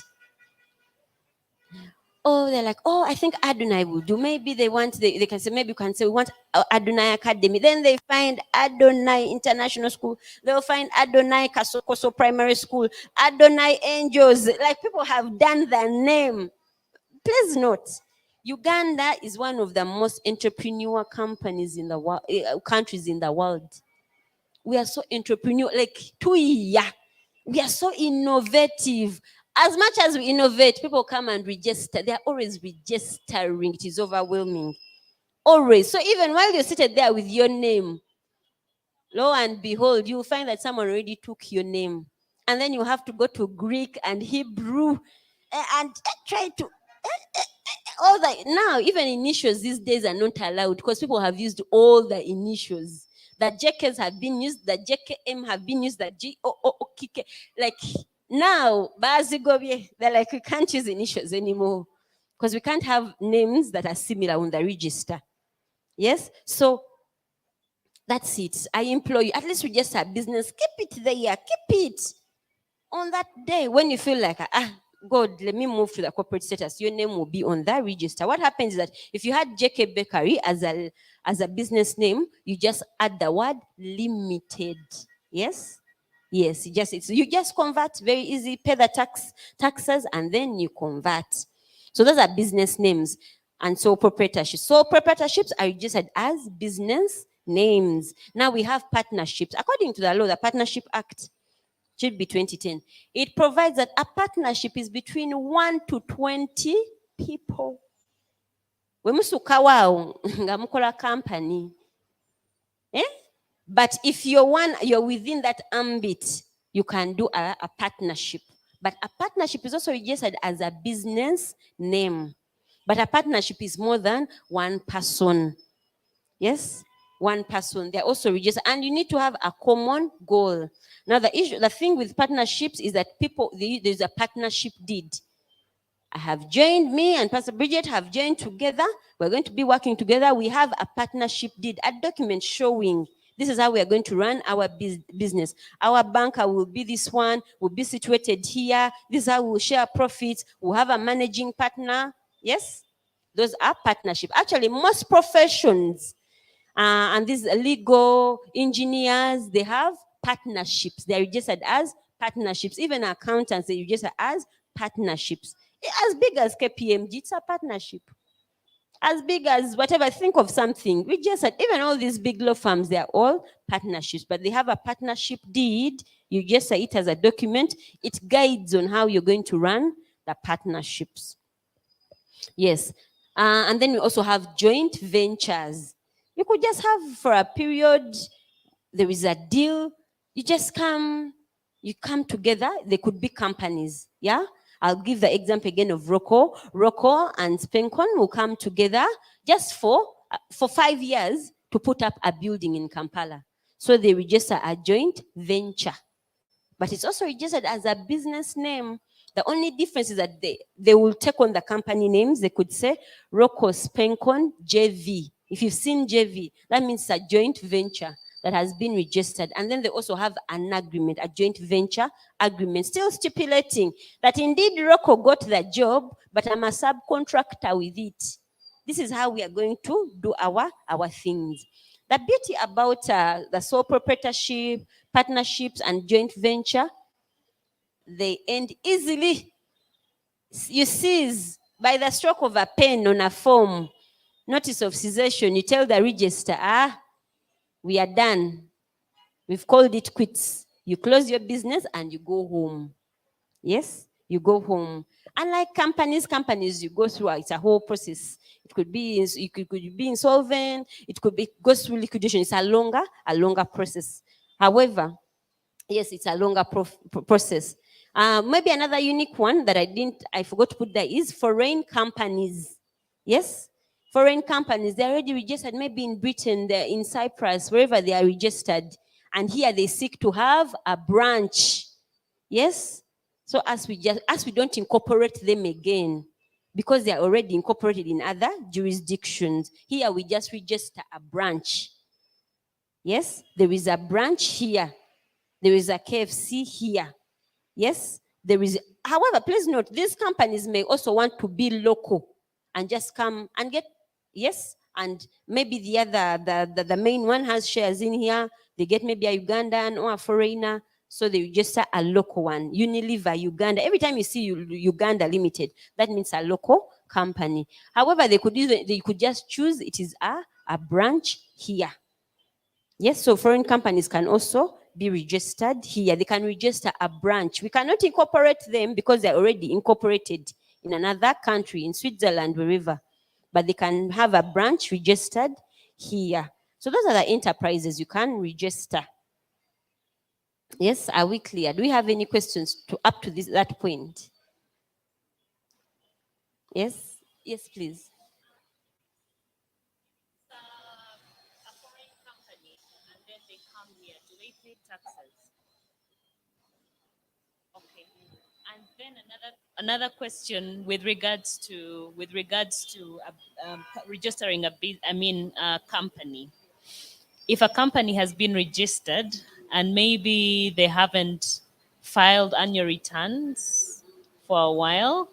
Oh, they're like, oh, I think Adonai will do. Maybe they can say, maybe you can say, we want Adonai Academy. Then they find Adonai International School. They'll find Adonai Kasokoso Primary School, Adonai Angels. Like, people have done the name. Please note, Uganda is one of the most entrepreneur companies in the world, countries in the world. We are so entrepreneur, like we are so innovative. As much as we innovate, people come and register. They are always registering. It is overwhelming. Always. So even while you're seated there with your name, lo and behold, you find that someone already took your name. And then you have to go to Greek and Hebrew and try to all that. Now, even initials these days are not allowed because people have used all the initials. The JKs have been used, the JKM have been used, the GOOKK. Like now, they're like, we can't use initials anymore because we can't have names that are similar on the register. Yes? So that's it. I implore you, at least register a business. Keep it there. Keep it. On that day when you feel like, God, let me move to the corporate status, your name will be on that register. What happens is that if you had JK Bakery as a business name, you just add the word limited. Yes? Yes, you just convert very easy, pay the taxes, and then you convert. So those are business names. And sole proprietorships. Sole proprietorships are registered as business names. Now we have partnerships. According to the law, the Partnership Act, should be 2010. It provides that a partnership is between 1 to 20 people. Wemusuka wao nga mukola company. But if you're within that ambit, you can do a partnership. But a partnership is also registered as a business name. But a partnership is more than one person. Yes? One person. They're also registered. And you need to have a common goal. Now, the thing with partnerships is that there's a partnership deed. I have joined, me and Pastor Bridget have joined together. We're going to be working together. We have a partnership deed, a document showing this is how we are going to run our business. Our banker will be this one, will be situated here. This is how we'll share profits. We'll have a managing partner. Yes? Those are partnerships. Actually, most professions and these legal engineers, they have partnerships. They're registered as partnerships. Even accountants, they register as partnerships. As big as KPMG, it's a partnership. As big as whatever, think of something. We just said, even all these big law firms, they're all partnerships, but they have a partnership deed. You just say it as a document. It guides on how you're going to run the partnerships. Yes. And then we also have joint ventures. You could just have for a period, there is a deal. You come together. They could be companies. Yeah. I'll give the example again of Rocco. Rocco and Spencon will come together just for 5 years to put up a building in Kampala. So they register a joint venture. But it's also registered as a business name. The only difference is that they will take on the company names. They could say Rocco Spencon JV. If you've seen JV, that means it's a joint venture. that has been registered. And then they also have an agreement, a joint venture agreement, still stipulating that indeed Rocco got the job, but I'm a subcontractor with it. This is how we are going to do our things. The beauty about the sole proprietorship, partnerships, and joint venture, they end easily. You seize by the stroke of a pen on a form, notice of cessation. You tell the register, we are done. We've called it quits. You close your business and you go home. Yes, you go home. Unlike companies you go through, it's a whole process. It could be could be insolvent. It could be goes through liquidation. It's a longer process. However, yes, it's a longer process. Maybe another unique one that I forgot to put there is foreign companies. Yes, foreign companies, they're already registered, maybe in Britain, they're in Cyprus, wherever they are registered. And here they seek to have a branch. Yes, so as we don't incorporate them again, because they are already incorporated in other jurisdictions, here we just register a branch. Yes, there is a branch here. There is a KFC here. Yes, there is. However, please note, these companies may also want to be local and just come and get, yes, and maybe the main one has shares in here. They get maybe a Ugandan or a foreigner, so they register a local one. Unilever, Uganda. Every time you see Uganda Limited, that means a local company. However, they could just choose it is a branch here. Yes, so foreign companies can also be registered here. They can register a branch. We cannot incorporate them because they're already incorporated in another country, in Switzerland, wherever. But they can have a branch registered here. So those are the enterprises you can register. Yes, are we clear? Do we have any questions up to that point? Yes? Yes, please. A foreign company, and then they come here. Do they pay taxes? Okay. And then another question with regards to registering a company. If a company has been registered and maybe they haven't filed annual returns for a while,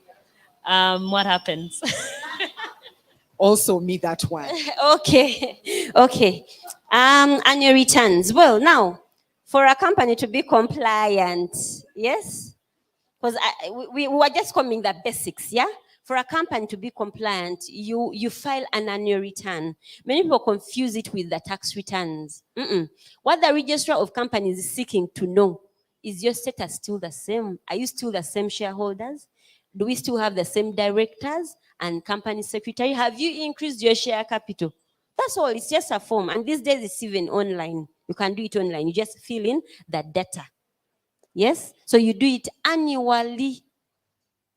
what happens? Also me that one. Okay. Annual returns. Well, now, for a company to be compliant, yes, because we were just coming the basics, yeah? For a company to be compliant, you file an annual return. Many people confuse it with the tax returns. What the registrar of companies is seeking to know is your status still the same? Are you still the same shareholders? Do we still have the same directors and company secretary? Have you increased your share capital? That's all. It's just a form. And these days it's even online. You can do it online. You just fill in the data. Yes? So you do it annually,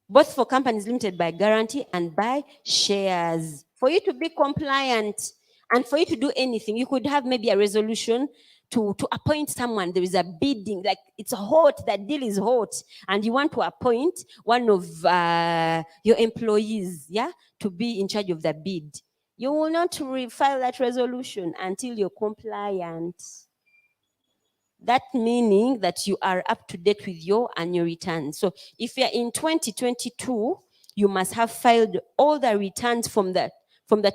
both for companies limited by guarantee and by shares. For you to be compliant and for you to do anything, you could have maybe a resolution to appoint someone. There is a bidding, like it's hot, that deal is hot, and you want to appoint one of your employees, yeah, to be in charge of the bid. You will not file that resolution until you're compliant. That meaning that you are up to date with your annual returns. So if you're in 2022, you must have filed all the returns from the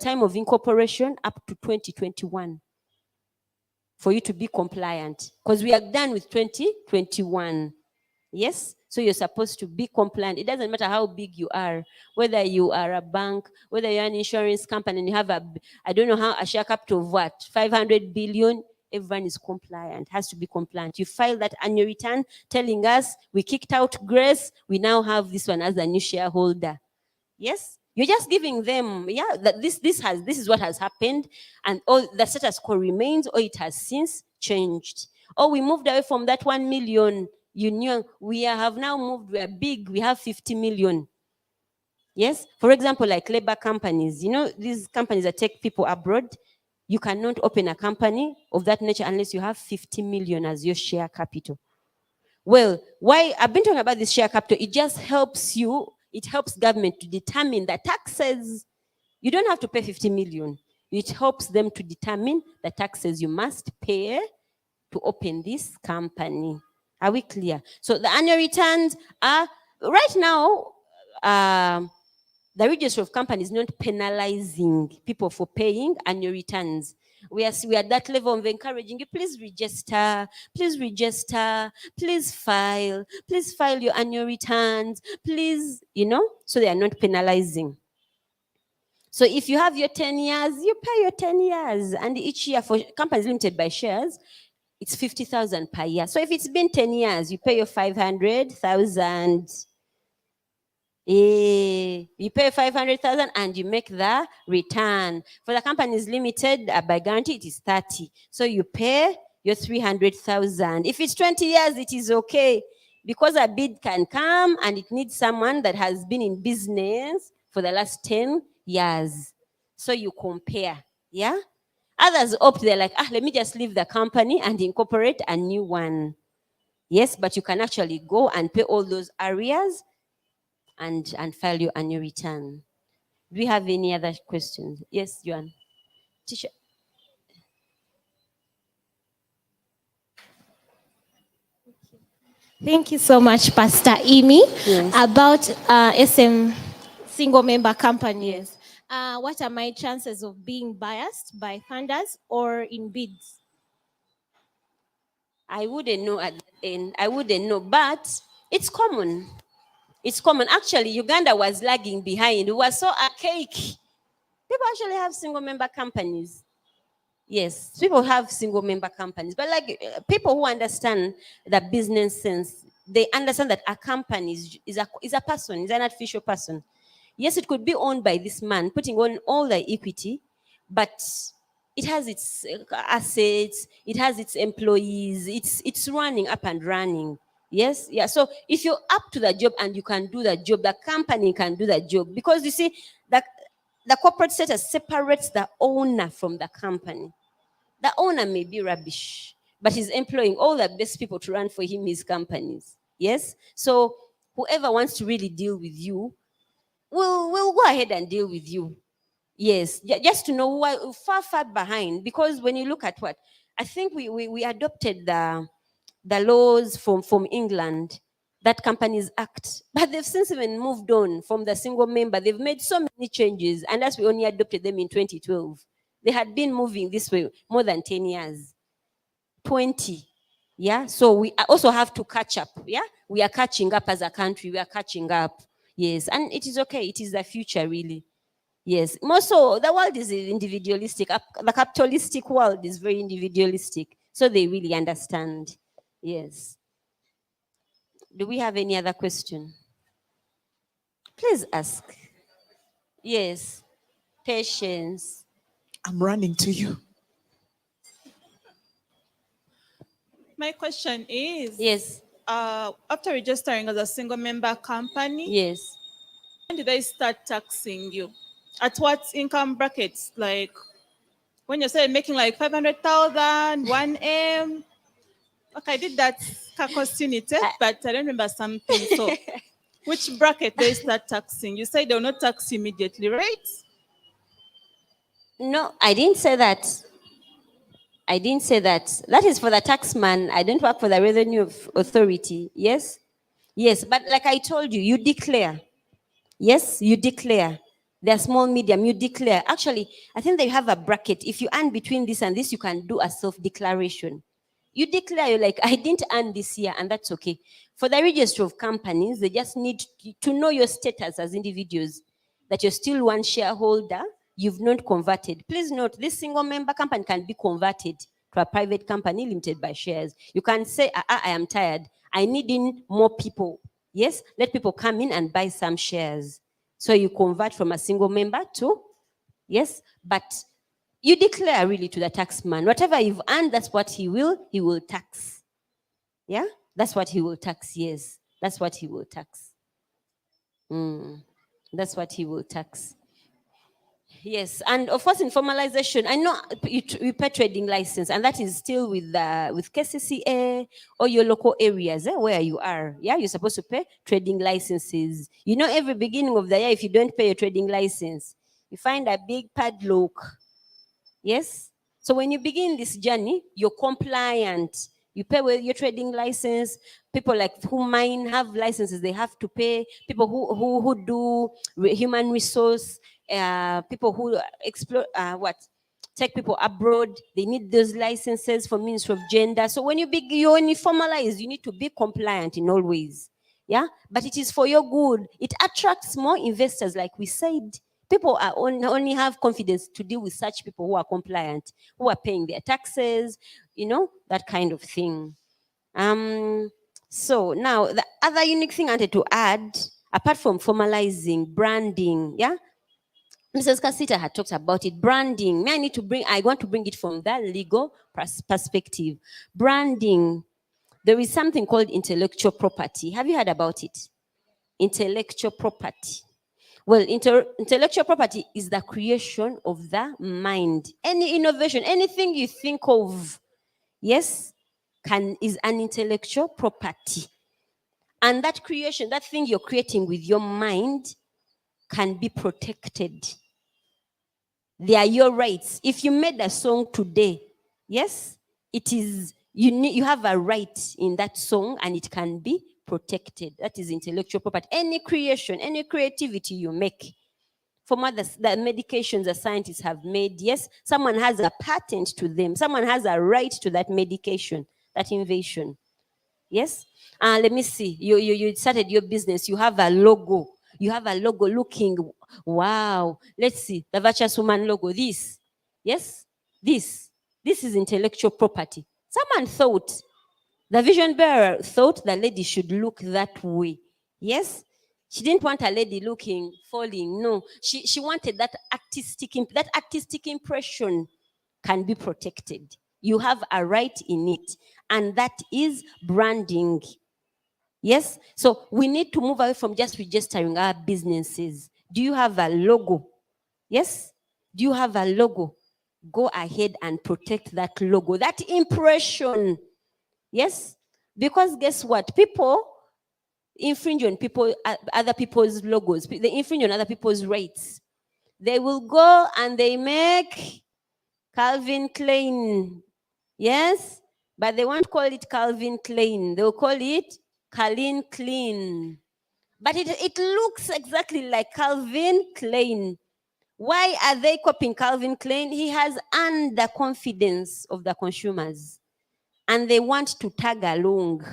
time of incorporation up to 2021 for you to be compliant, because we are done with 2021. Yes, so you're supposed to be compliant. It doesn't matter how big you are, whether you are a bank, whether you're an insurance company and you have a share capital of what, 500 billion. Everyone is compliant, has to be compliant. You file that annual return telling us we kicked out Grace, we now have this one as a new shareholder. Yes, you're just giving them, that this is what has happened, and all the status quo remains, or it has since changed. Or we moved away from that 1 million union. We have now moved, we are big, we have 50 million. Yes, for example, like labor companies, these companies that take people abroad, you cannot open a company of that nature unless you have 50 million as your share capital. Well, why I've been talking about this share capital, it just helps you, it helps government to determine the taxes. You don't have to pay 50 million. It helps them to determine the taxes you must pay to open this company. Are we clear? So the annual returns are right now. The register of companies not penalizing people for paying annual returns. We are at that level of encouraging you. Please register. Please file your annual returns. Please, so they are not penalizing. So if you have your 10 years, you pay your 10 years. And each year for companies limited by shares, it's 50,000 per year. So if it's been 10 years, you pay your 500,000. You pay 500,000 and you make the return. For the companies limited by guarantee, it is 30. So you pay your 300,000. If it's 20 years, it is okay, because a bid can come and it needs someone that has been in business for the last 10 years. So you compare, yeah? Others opt, they're like, let me just leave the company and incorporate a new one. Yes, but you can actually go and pay all those areas and file your annual return. Do we have any other questions? Yes, Joan. Teacher. Thank you so much, Pastor Amy. Yes. About SM single member companies. What are my chances of being biased by funders or in bids? I wouldn't know at the end. I wouldn't know, but it's common. It's common. Actually, Uganda was lagging behind. It was so archaic. People actually have single member companies. Yes, people have single member companies, but like people who understand the business sense, they understand that a company is a person, is an artificial person. Yes, it could be owned by this man, putting on all the equity, but it has its assets, it has its employees, it's running up and running. Yes, yeah. So if you're up to the job and you can do the job, the company can do the job, because you see that the corporate status separates the owner from the company. The owner may be rubbish, but he's employing all the best people to run for him his companies. Yes, so whoever wants to really deal with you will go ahead and deal with you. Yes, just to know why far behind, because when you look at what I think we adopted the laws from England, that Companies Act, but they've since even moved on from the single member. They've made so many changes, and as we only adopted them in 2012, they had been moving this way more than 10 years, 20. Yeah, so we also have to catch up. Yeah, we are catching up as a country. We are catching up. Yes, and it is okay. It is the future, really. Yes, more so, the world is individualistic. The capitalistic world is very individualistic, so they really understand. Yes. Do we have any other question? Please ask. Yes. Patience. I'm running to you. My question is, Yes. after registering as a single member company, Yes. when did they start taxing you? At what income brackets? Like when you started making like 500,000, 1M. Okay, I did that cost unit, but I don't remember something. So which bracket they start taxing? You said they'll not tax immediately, right? No, I didn't say that. I didn't say that. That is for the taxman. I don't work for the revenue authority. Yes? Yes, but like I told you, you declare. Yes, you declare. They're small, medium, you declare. Actually, I think they have a bracket. If you earn between this and this, you can do a self-declaration. You declare, you're like, I didn't earn this year, and that's okay. For the register of companies, they just need to know your status as individuals, that you're still one shareholder, you've not converted. Please note, this single member company can be converted to a private company limited by shares. You can say, I am tired. I need in more people. Yes, let people come in and buy some shares. So you convert from a single member to, yes, but you declare really to the taxman. Whatever you've earned, that's what he will tax. Yeah, that's what he will tax. Yes, that's what he will tax. That's what he will tax. Yes, and of course in formalization, I know you pay trading license, and that is still with KCCA or your local areas where you are. Yeah, you're supposed to pay trading licenses. You know, every beginning of the year, if you don't pay your trading license, you find a big padlock Yes? So when you begin this journey, you're compliant. You pay with your trading license. People like who mine have licenses, they have to pay. People who do human resource, people who explore take people abroad, they need those licenses for Ministry of Gender. So when you formalize, you need to be compliant in all ways. Yeah, but it is for your good. It attracts more investors, like we said. People are only have confidence to deal with such people who are compliant, who are paying their taxes, that kind of thing. So now the other unique thing I wanted to add, apart from formalizing, branding, yeah. Mrs. Casita had talked about it. Branding. I want to bring it from that legal perspective. Branding. There is something called intellectual property. Have you heard about it? Intellectual property. Well, intellectual property is the creation of the mind. Any innovation, anything you think of, yes, is an intellectual property. And that creation, that thing you're creating with your mind, can be protected. They are your rights. If you made a song today, yes, it is you have a right in that song, and it can be protected. That is intellectual property. Any creation, any creativity you make, from the medications the scientists have made, yes, someone has a patent to them. Someone has a right to that medication, that invention. Yes. Let me see. You started your business. You have a logo. You have a logo looking, wow. Let's see, the Virtuous Woman logo. This, yes, this is intellectual property. Someone thought, the vision bearer thought the lady should look that way. Yes, she didn't want a lady looking falling. No, she wanted that artistic impression can be protected. You have a right in it, and that is branding. Yes, so we need to move away from just registering our businesses. Do you have a logo? Yes, do you have a logo? Go ahead and protect that logo, that impression. Yes, because guess what? People infringe on other people's logos. They infringe on other people's rights. They will go and they make Calvin Klein. Yes, but they won't call it Calvin Klein. They'll call it Calvin Klein. But it looks exactly like Calvin Klein. Why are they copying Calvin Klein? He has earned the confidence of the consumers, and they want to tag along.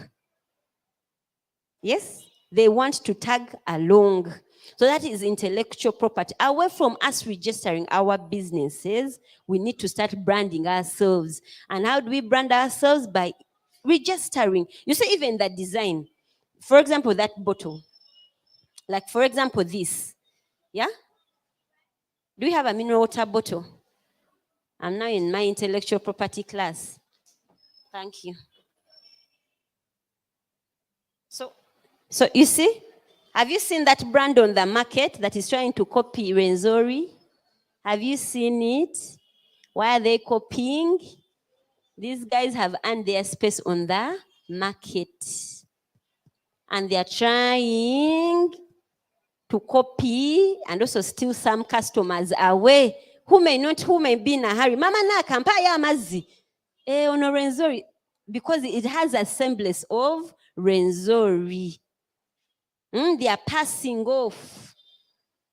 Yes, they want to tag along. So that is intellectual property. Away from us registering our businesses, we need to start branding ourselves. And how do we brand ourselves? By registering. You see, even the design. For example, that bottle. Like, for example, this. Yeah? Do we have a mineral water bottle? I'm now in my intellectual property class. Thank you. So you see, have you seen that brand on the market that is trying to copy Renzori? Have you seen it? Why are they copying? These guys have earned their space on the market. And they are trying to copy and also steal some customers away who may be in a hurry. Mama na kampaya mazi. Ono Renzori. Because it has a semblance of Renzori. They are passing off.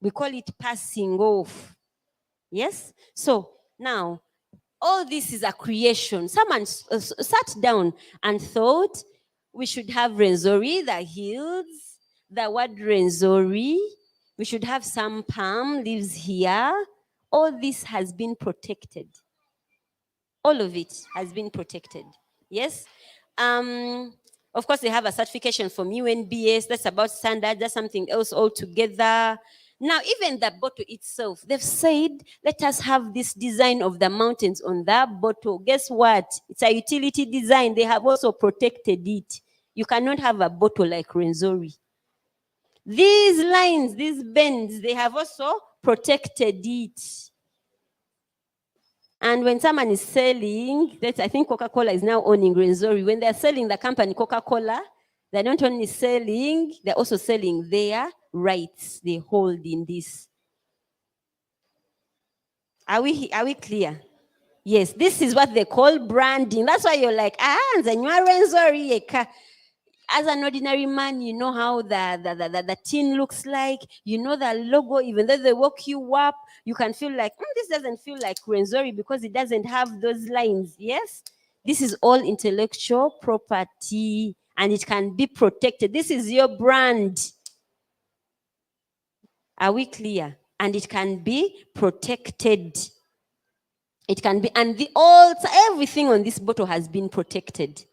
We call it passing off. Yes? So now, all this is a creation. Someone sat down and thought we should have Renzori that heals, the word Renzori. We should have some palm leaves here. All this has been protected. All of it has been protected. Yes? Of course, they have a certification from UNBS. That's about standard. That's something else altogether. Now, even the bottle itself, they've said, let us have this design of the mountains on that bottle. Guess what? It's a utility design. They have also protected it. You cannot have a bottle like Renzori. These lines, these bends, they have also protected it. And when someone is selling, I think Coca-Cola is now owning Renzori. When they're selling the company Coca-Cola, they're not only selling, they're also selling their rights they hold in this. Are we clear? Yes, this is what they call branding. That's why you're like, Renzo. As an ordinary man, you know how the tin looks like, you know the logo, even though they woke you up, you can feel like, this doesn't feel like Renzori because it doesn't have those lines. Yes? This is all intellectual property and it can be protected. This is your brand. Are we clear? And it can be protected. It can be, and everything on this bottle has been protected.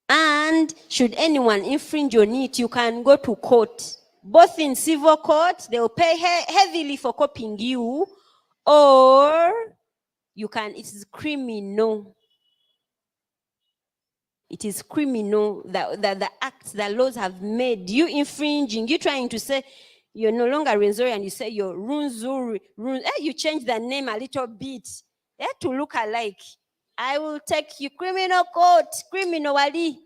And should anyone infringe on it, you can go to court. Both in civil court, they will pay heavily for copying you, or you can, it is criminal. It is criminal that the acts that laws have made, you infringing, you trying to say you're no longer Renzori and you say you're Runzuri. You change the name a little bit to look alike. I will take you criminal court, criminally.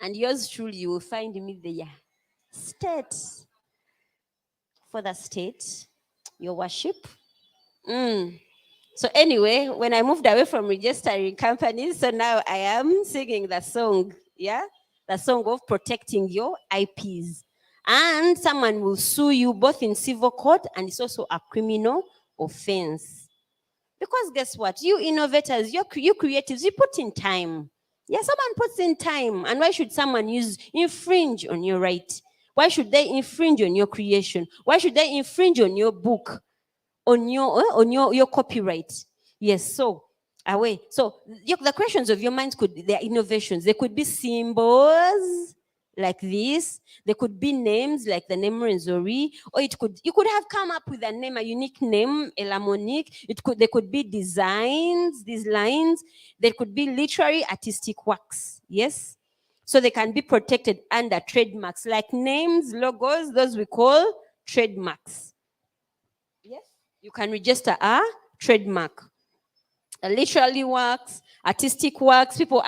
And yours truly, you will find me there. State. For the state, your worship. So anyway, when I moved away from registering companies, so now I am singing the song, the song of protecting your IPs. And someone will sue you both in civil court and it's also a criminal offense. Because guess what? You innovators, you creatives, you put in time. Yeah, someone puts in time. And why should someone infringe on your right? Why should they infringe on your creation? Why should they infringe on your book? On your copyright? Yes, so away. So the questions of your minds they're innovations. They could be symbols like this. They could be names like the name Renzori, or you could have come up with a name, a unique name, Elamonique. They could be designs, these lines. They could be literary artistic works. Yes. So they can be protected under trademarks, like names, logos, those we call trademarks. Yes. You can register a trademark. Literally works, artistic works, people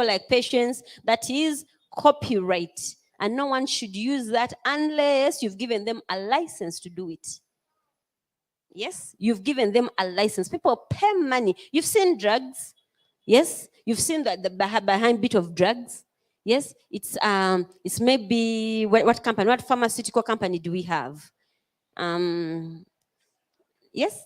like Patience, that is copyright. And no one should use that unless you've given them a license to do it. Yes, you've given them a license. People pay money. You've seen drugs. Yes, you've seen the behind bit of drugs. Yes, it's maybe what company, what pharmaceutical company do we have? Yes,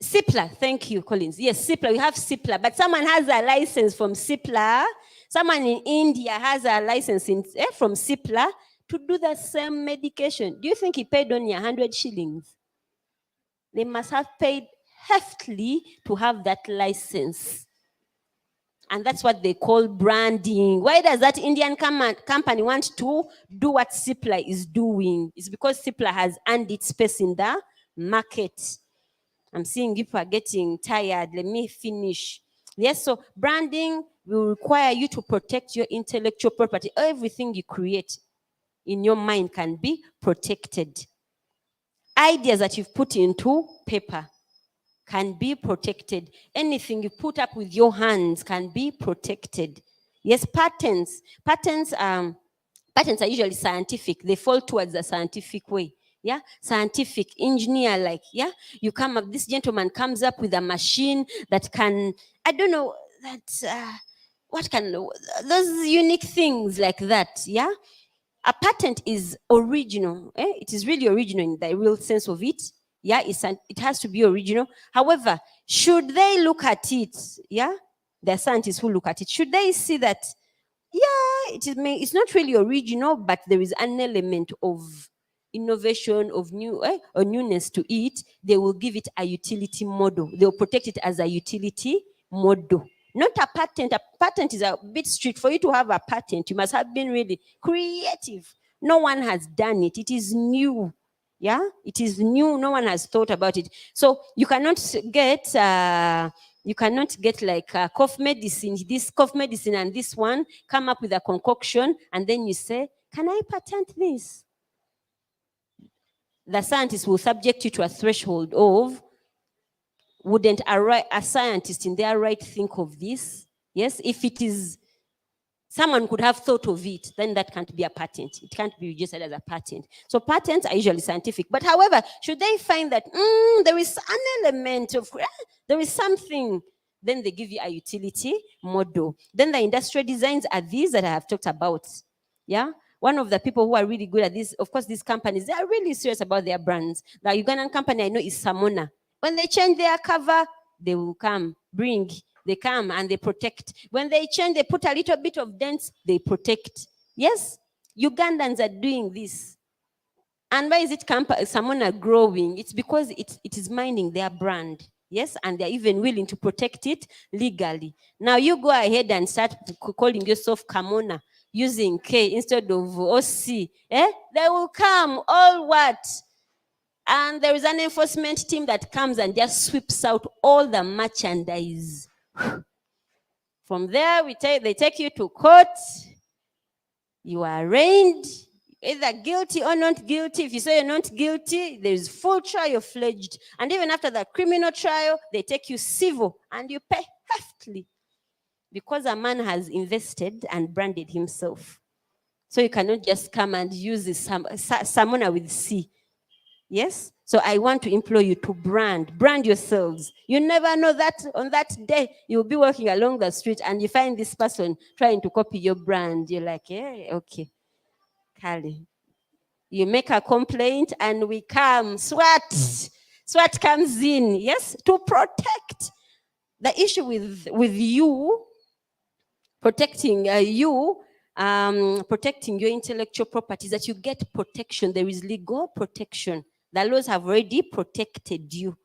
Cipla. Thank you, Collins. Yes, Cipla. We have Cipla, but someone has a license from Cipla. Someone in India has a license from Cipla to do the same medication. Do you think he paid only 100 shillings? They must have paid heftily to have that license. And that's what they call branding. Why does that Indian company want to do what Cipla is doing? It's because Cipla has earned its space in the market. I'm seeing people are getting tired. Let me finish. Yes, so branding will require you to protect your intellectual property. Everything you create in your mind can be protected. Ideas that you've put into paper can be protected. Anything you put up with your hands can be protected. Yes, patents. Patents are usually scientific. They fall towards the scientific way. Yeah, scientific engineer, like, yeah, you come up, this gentleman comes up with a machine that can, I don't know, that, what can, those unique things like that, yeah? A patent is original. It is really original in the real sense of it. Yeah, it has to be original. However, should they look at it, yeah, the scientists who look at it, should they see that, yeah, it's not really original, but there is an element of innovation, of or newness to it, they will give it a utility model. They'll protect it as a utility model. Not a patent. A patent is a bit strict. For you to have a patent, you must have been really creative. No one has done it. It is new. Yeah, it is new. No one has thought about it. So you cannot get like cough medicine, this cough medicine and this one, come up with a concoction, and then you say, can I patent this? The scientist will subject you to a threshold of, wouldn't a scientist in their right think of this? Yes, if it is Someone could have thought of it, then that can't be a patent. It can't be registered as a patent. So patents are usually scientific. But however, should they find that there is an element of, there is something, then they give you a utility model. Then the industrial designs are these that I have talked about. Yeah. One of the people who are really good at this, of course, these companies, they are really serious about their brands. The Ugandan company I know is Samona. When they change their cover, they will come, they come and they protect. When they change, they put a little bit of dents, they protect. Yes, Ugandans are doing this. And why is it Samona growing? It's because it is minding their brand. Yes, and they're even willing to protect it legally. Now you go ahead and start calling yourself Kamona using K instead of OC. They will come all what? And there is an enforcement team that comes and just sweeps out all the merchandise. From there, they take you to court. You are arraigned, either guilty or not guilty. If you say you're not guilty, there is full trial fledged. And even after the criminal trial, they take you civil and you pay heftily because a man has invested and branded himself. So you cannot just come and use this Samona with C. Yes? So I want to implore you to brand yourselves. You never know that on that day you'll be walking along the street and you find this person trying to copy your brand. You're like, yeah, okay, Kali. You make a complaint and we come. SWAT comes in, yes, to protect. The issue with you, protecting protecting your intellectual property is that you get protection. There is legal protection. The laws have already protected you.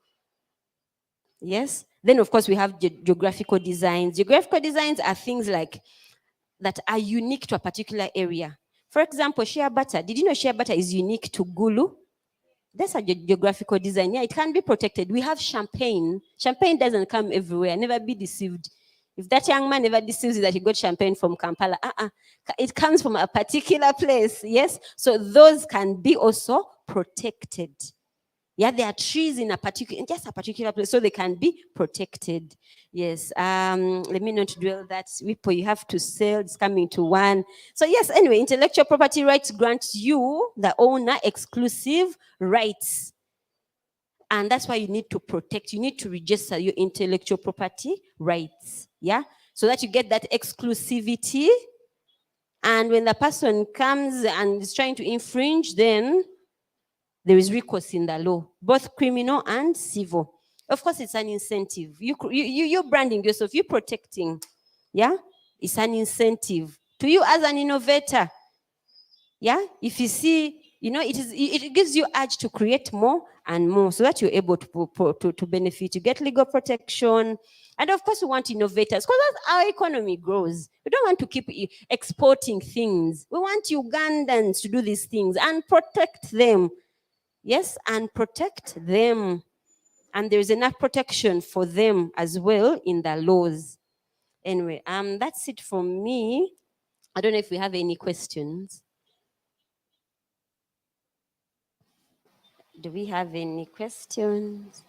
Yes. Then, of course, we have geographical designs. Geographical designs are things like that are unique to a particular area. For example, shea butter. Did you know shea butter is unique to Gulu? That's a geographical design. Yeah, it can be protected. We have champagne. Champagne doesn't come everywhere. Never be deceived. If that young man never deceives you that he got champagne from Kampala, it comes from a particular place. Yes, so those can be also protected. Yeah, there are trees in just a particular place, so they can be protected. Yes. Let me not dwell that. People, you have to sell. It's coming to one. So yes. Anyway, intellectual property rights grants you, the owner, exclusive rights. And that's why you need to protect, you need to register your intellectual property rights. Yeah. So that you get that exclusivity. And when the person comes and is trying to infringe, then there is recourse in the law, both criminal and civil. Of course, it's an incentive. You're branding yourself, you're protecting. Yeah. It's an incentive to you as an innovator. Yeah. If you see, it gives you urge to create more and more so that you're able to benefit. You get legal protection. And of course, we want innovators because that's how our economy grows. We don't want to keep exporting things. We want Ugandans to do these things and protect them. Yes, and protect them. And there's enough protection for them as well in the laws. Anyway, that's it from me. I don't know if we have any questions. Do we have any questions?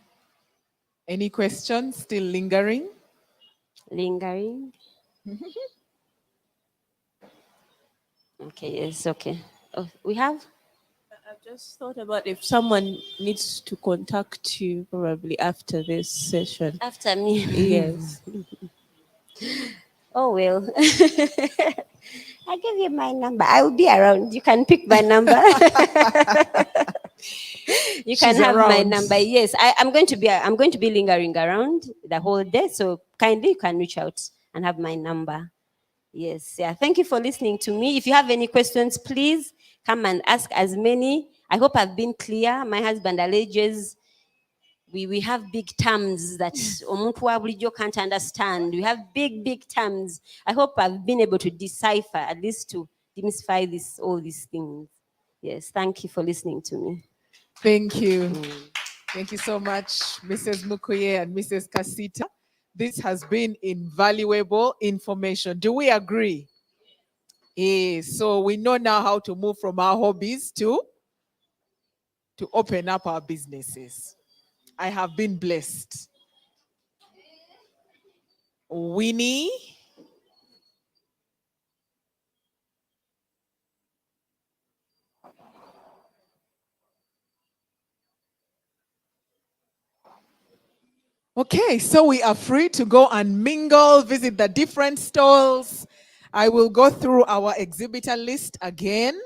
Any questions still lingering? Lingering? Okay, yes, okay. Oh, we have? I've just thought about if someone needs to contact you probably after this session. After me? Yes. Oh, well. I'll give you my number. I will be around. You can pick my number. You can have my number. Yes, I'm going to be lingering around the whole day. So kindly you can reach out and have my number. Yes, yeah. Thank you for listening to me. If you have any questions, please come and ask as many. I hope I've been clear. My husband alleges we have big terms that omuntu wa bulijjo can't understand. We have big terms. I hope I've been able to decipher, at least to demystify all these things. Yes, thank you for listening to me. Thank you. Thank you so much, Mrs. Mukuye and Mrs. Kasita. This has been invaluable information. Do we agree? Yes. So we know now how to move from our hobbies to open up our businesses. I have been blessed. Winnie, Okay, so we are free to go and mingle, visit the different stalls. I will go through our exhibitor list again.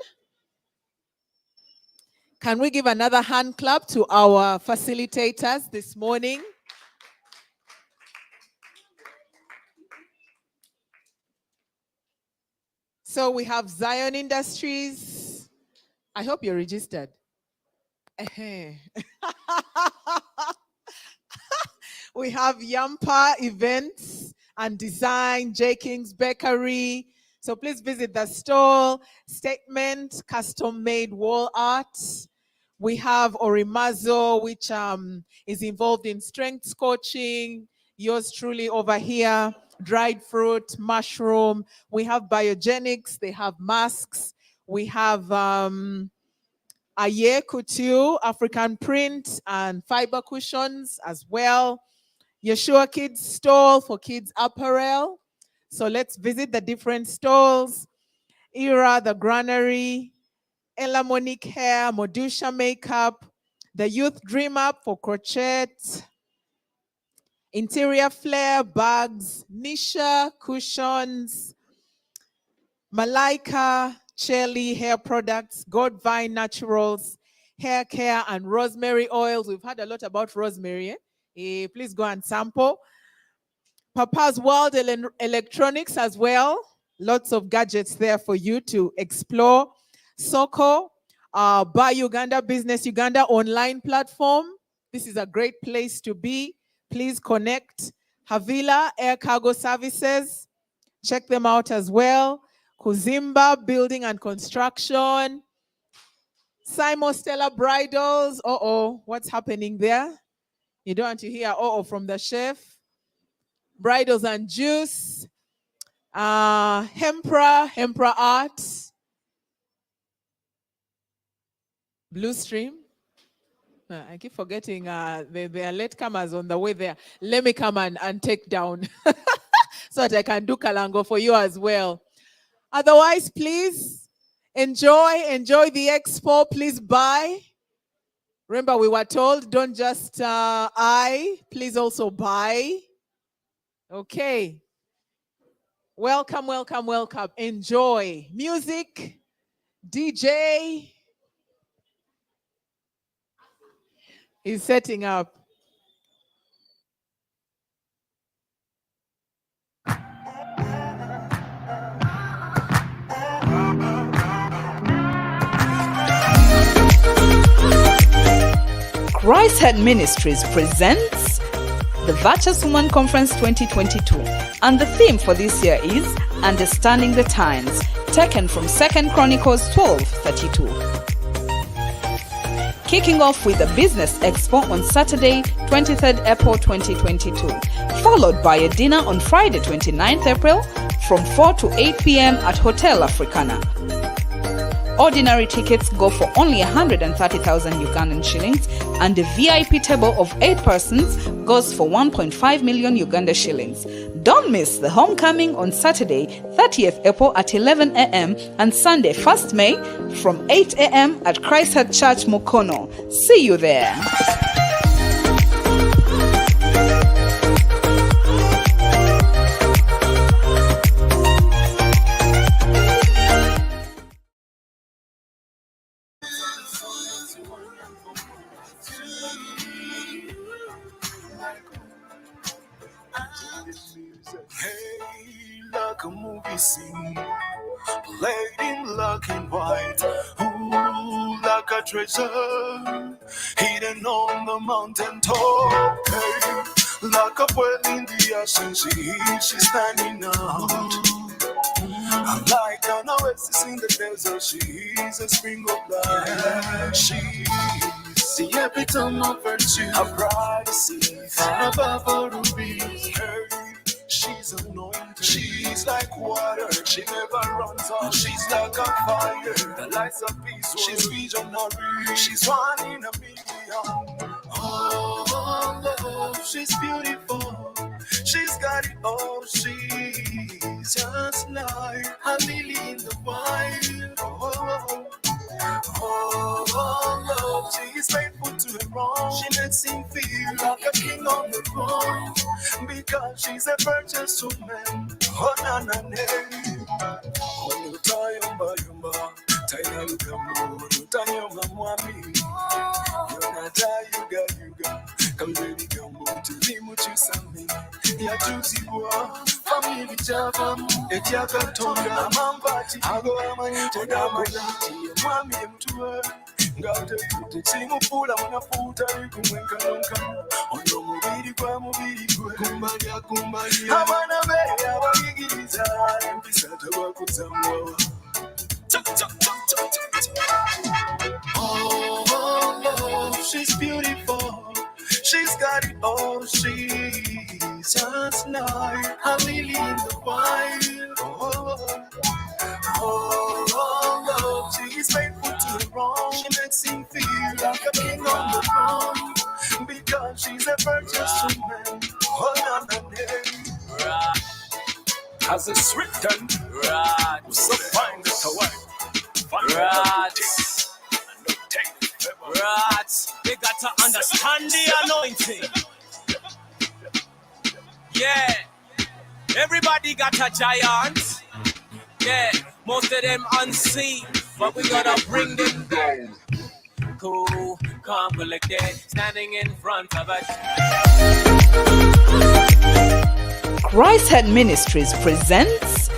Can we give another hand clap to our facilitators this morning? So we have Zion Industries. I hope you're registered. We have Yampa Events and Design, J. King's Bakery. So please visit the stall. Statement, custom-made wall art. We have Orimazo, which is involved in strength coaching. Yours truly over here, dried fruit, mushroom. We have biogenics, they have masks. We have Aye Couture, African print and fiber cushions as well. Yeshua Kids stall for kids apparel. So let's visit the different stalls. Era, the granary, Ella Monique hair, Modusha makeup, the Youth Dream Up for crochet, Interior Flair, bags, Nisha, cushions, Malaika, Chelly hair products, Godvine Naturals, hair care, and rosemary oils. We've heard a lot about rosemary. Please go and sample. Papa's World Electronics as well. Lots of gadgets there for you to explore. Soko, Buy Uganda Business Uganda online platform. This is a great place to be. Please connect. Havila Air Cargo Services. Check them out as well. Kuzimba Building and Construction. Simo Stella Bridals. What's happening there? You don't want to hear from the chef. Bridals and Juice. Hempra Art. Blue Stream. I keep forgetting they are latecomers on the way there. Let me come and take down so that I can do Kalango for you as well. Otherwise, please enjoy the expo. Please buy. Remember, we were told don't just please also buy. Okay. Welcome. Enjoy. Music, DJ is setting up. Christ Ministries presents the Virtuous Woman Conference 2022, and the theme for this year is Understanding the Times, taken from 2 Chronicles 12:32. Kicking off with the Business Expo on Saturday, 23rd April 2022, followed by a dinner on Friday, 29th April from 4 to 8 p.m. at Hotel Africana. Ordinary tickets go for only 130,000 Ugandan shillings, and the VIP table of 8 persons goes for 1.5 million Uganda shillings. Don't miss the homecoming on Saturday, 30th April at 11 a.m. and Sunday, 1st May from 8 a.m. at Christ Church Mukono. See you there. Hey, like a movie scene, played in black and white. Ooh, like a treasure, hidden on the mountain top. Hey, like a pearl in the ocean, she's standing out. I'm like an oasis in the desert, she's a spring of life. She's the epitome of virtue, a bright sea, far above all rubies. Hey, she's anointed, she's like water, she never runs out. She's like a fire, the lights of peace. She's visionary, she's one in a million. Oh, Lord, she's beautiful, she's got it all. She's just like a lily in the wild. Oh, Lord. love. She is faithful to the wrong. She makes him feel like a king on the throne. Because she's a virtuous woman. Oh, na na na. Oh, tayumba yumba. Tayna lugamu. Tayumba mwami. Yona tayuga yuga. Kambeli gambo. Tulimu chisami. Ya tutibwa. Family java. Etiaka tonga. Amambati. Ago amanyite damanati. Mwami mtuwe. Ngate kute chimupula mwanafuta. Kumwenka. Ono mubiri kwa mubiri kwe. Kumbalia. Abana be abagigiriza. Mpisa tabakuzamwa. Oh, she's beautiful. She's got it all. She's just like a lily in the wild. Oh, she's faithful to the wrong. She makes him feel like a king on the throne. Because she's a virtuous woman. Oh, na na na. As it's written, right. So find it away. Rats, rats, they got to understand the anointing. Yeah, everybody got a giant. Yeah, most of them unseen, but we gotta bring them down. Cool, calm, collected, standing in front of us. Christhead Ministries presents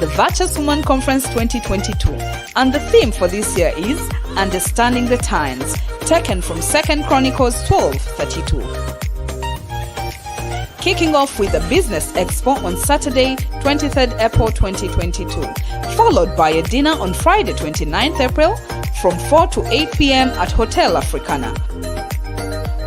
the Virtuous Woman Conference 2022, and the theme for this year is Understanding the Times, taken from 2 Chronicles 12:32. Kicking off with the Business Expo on Saturday, 23rd April 2022, followed by a dinner on Friday, 29th April from 4 to 8 p.m. at Hotel Africana.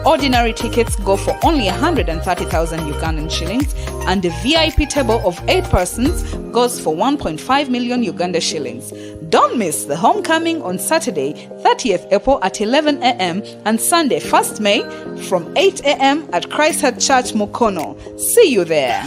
Ordinary tickets go for only 130,000 Ugandan shillings, and the VIP table of 8 persons goes for 1.5 million Uganda shillings. Don't miss the homecoming on Saturday, 30th April at 11 a.m. and Sunday, 1st May from 8 a.m. at Christhead Church, Mukono. See you there.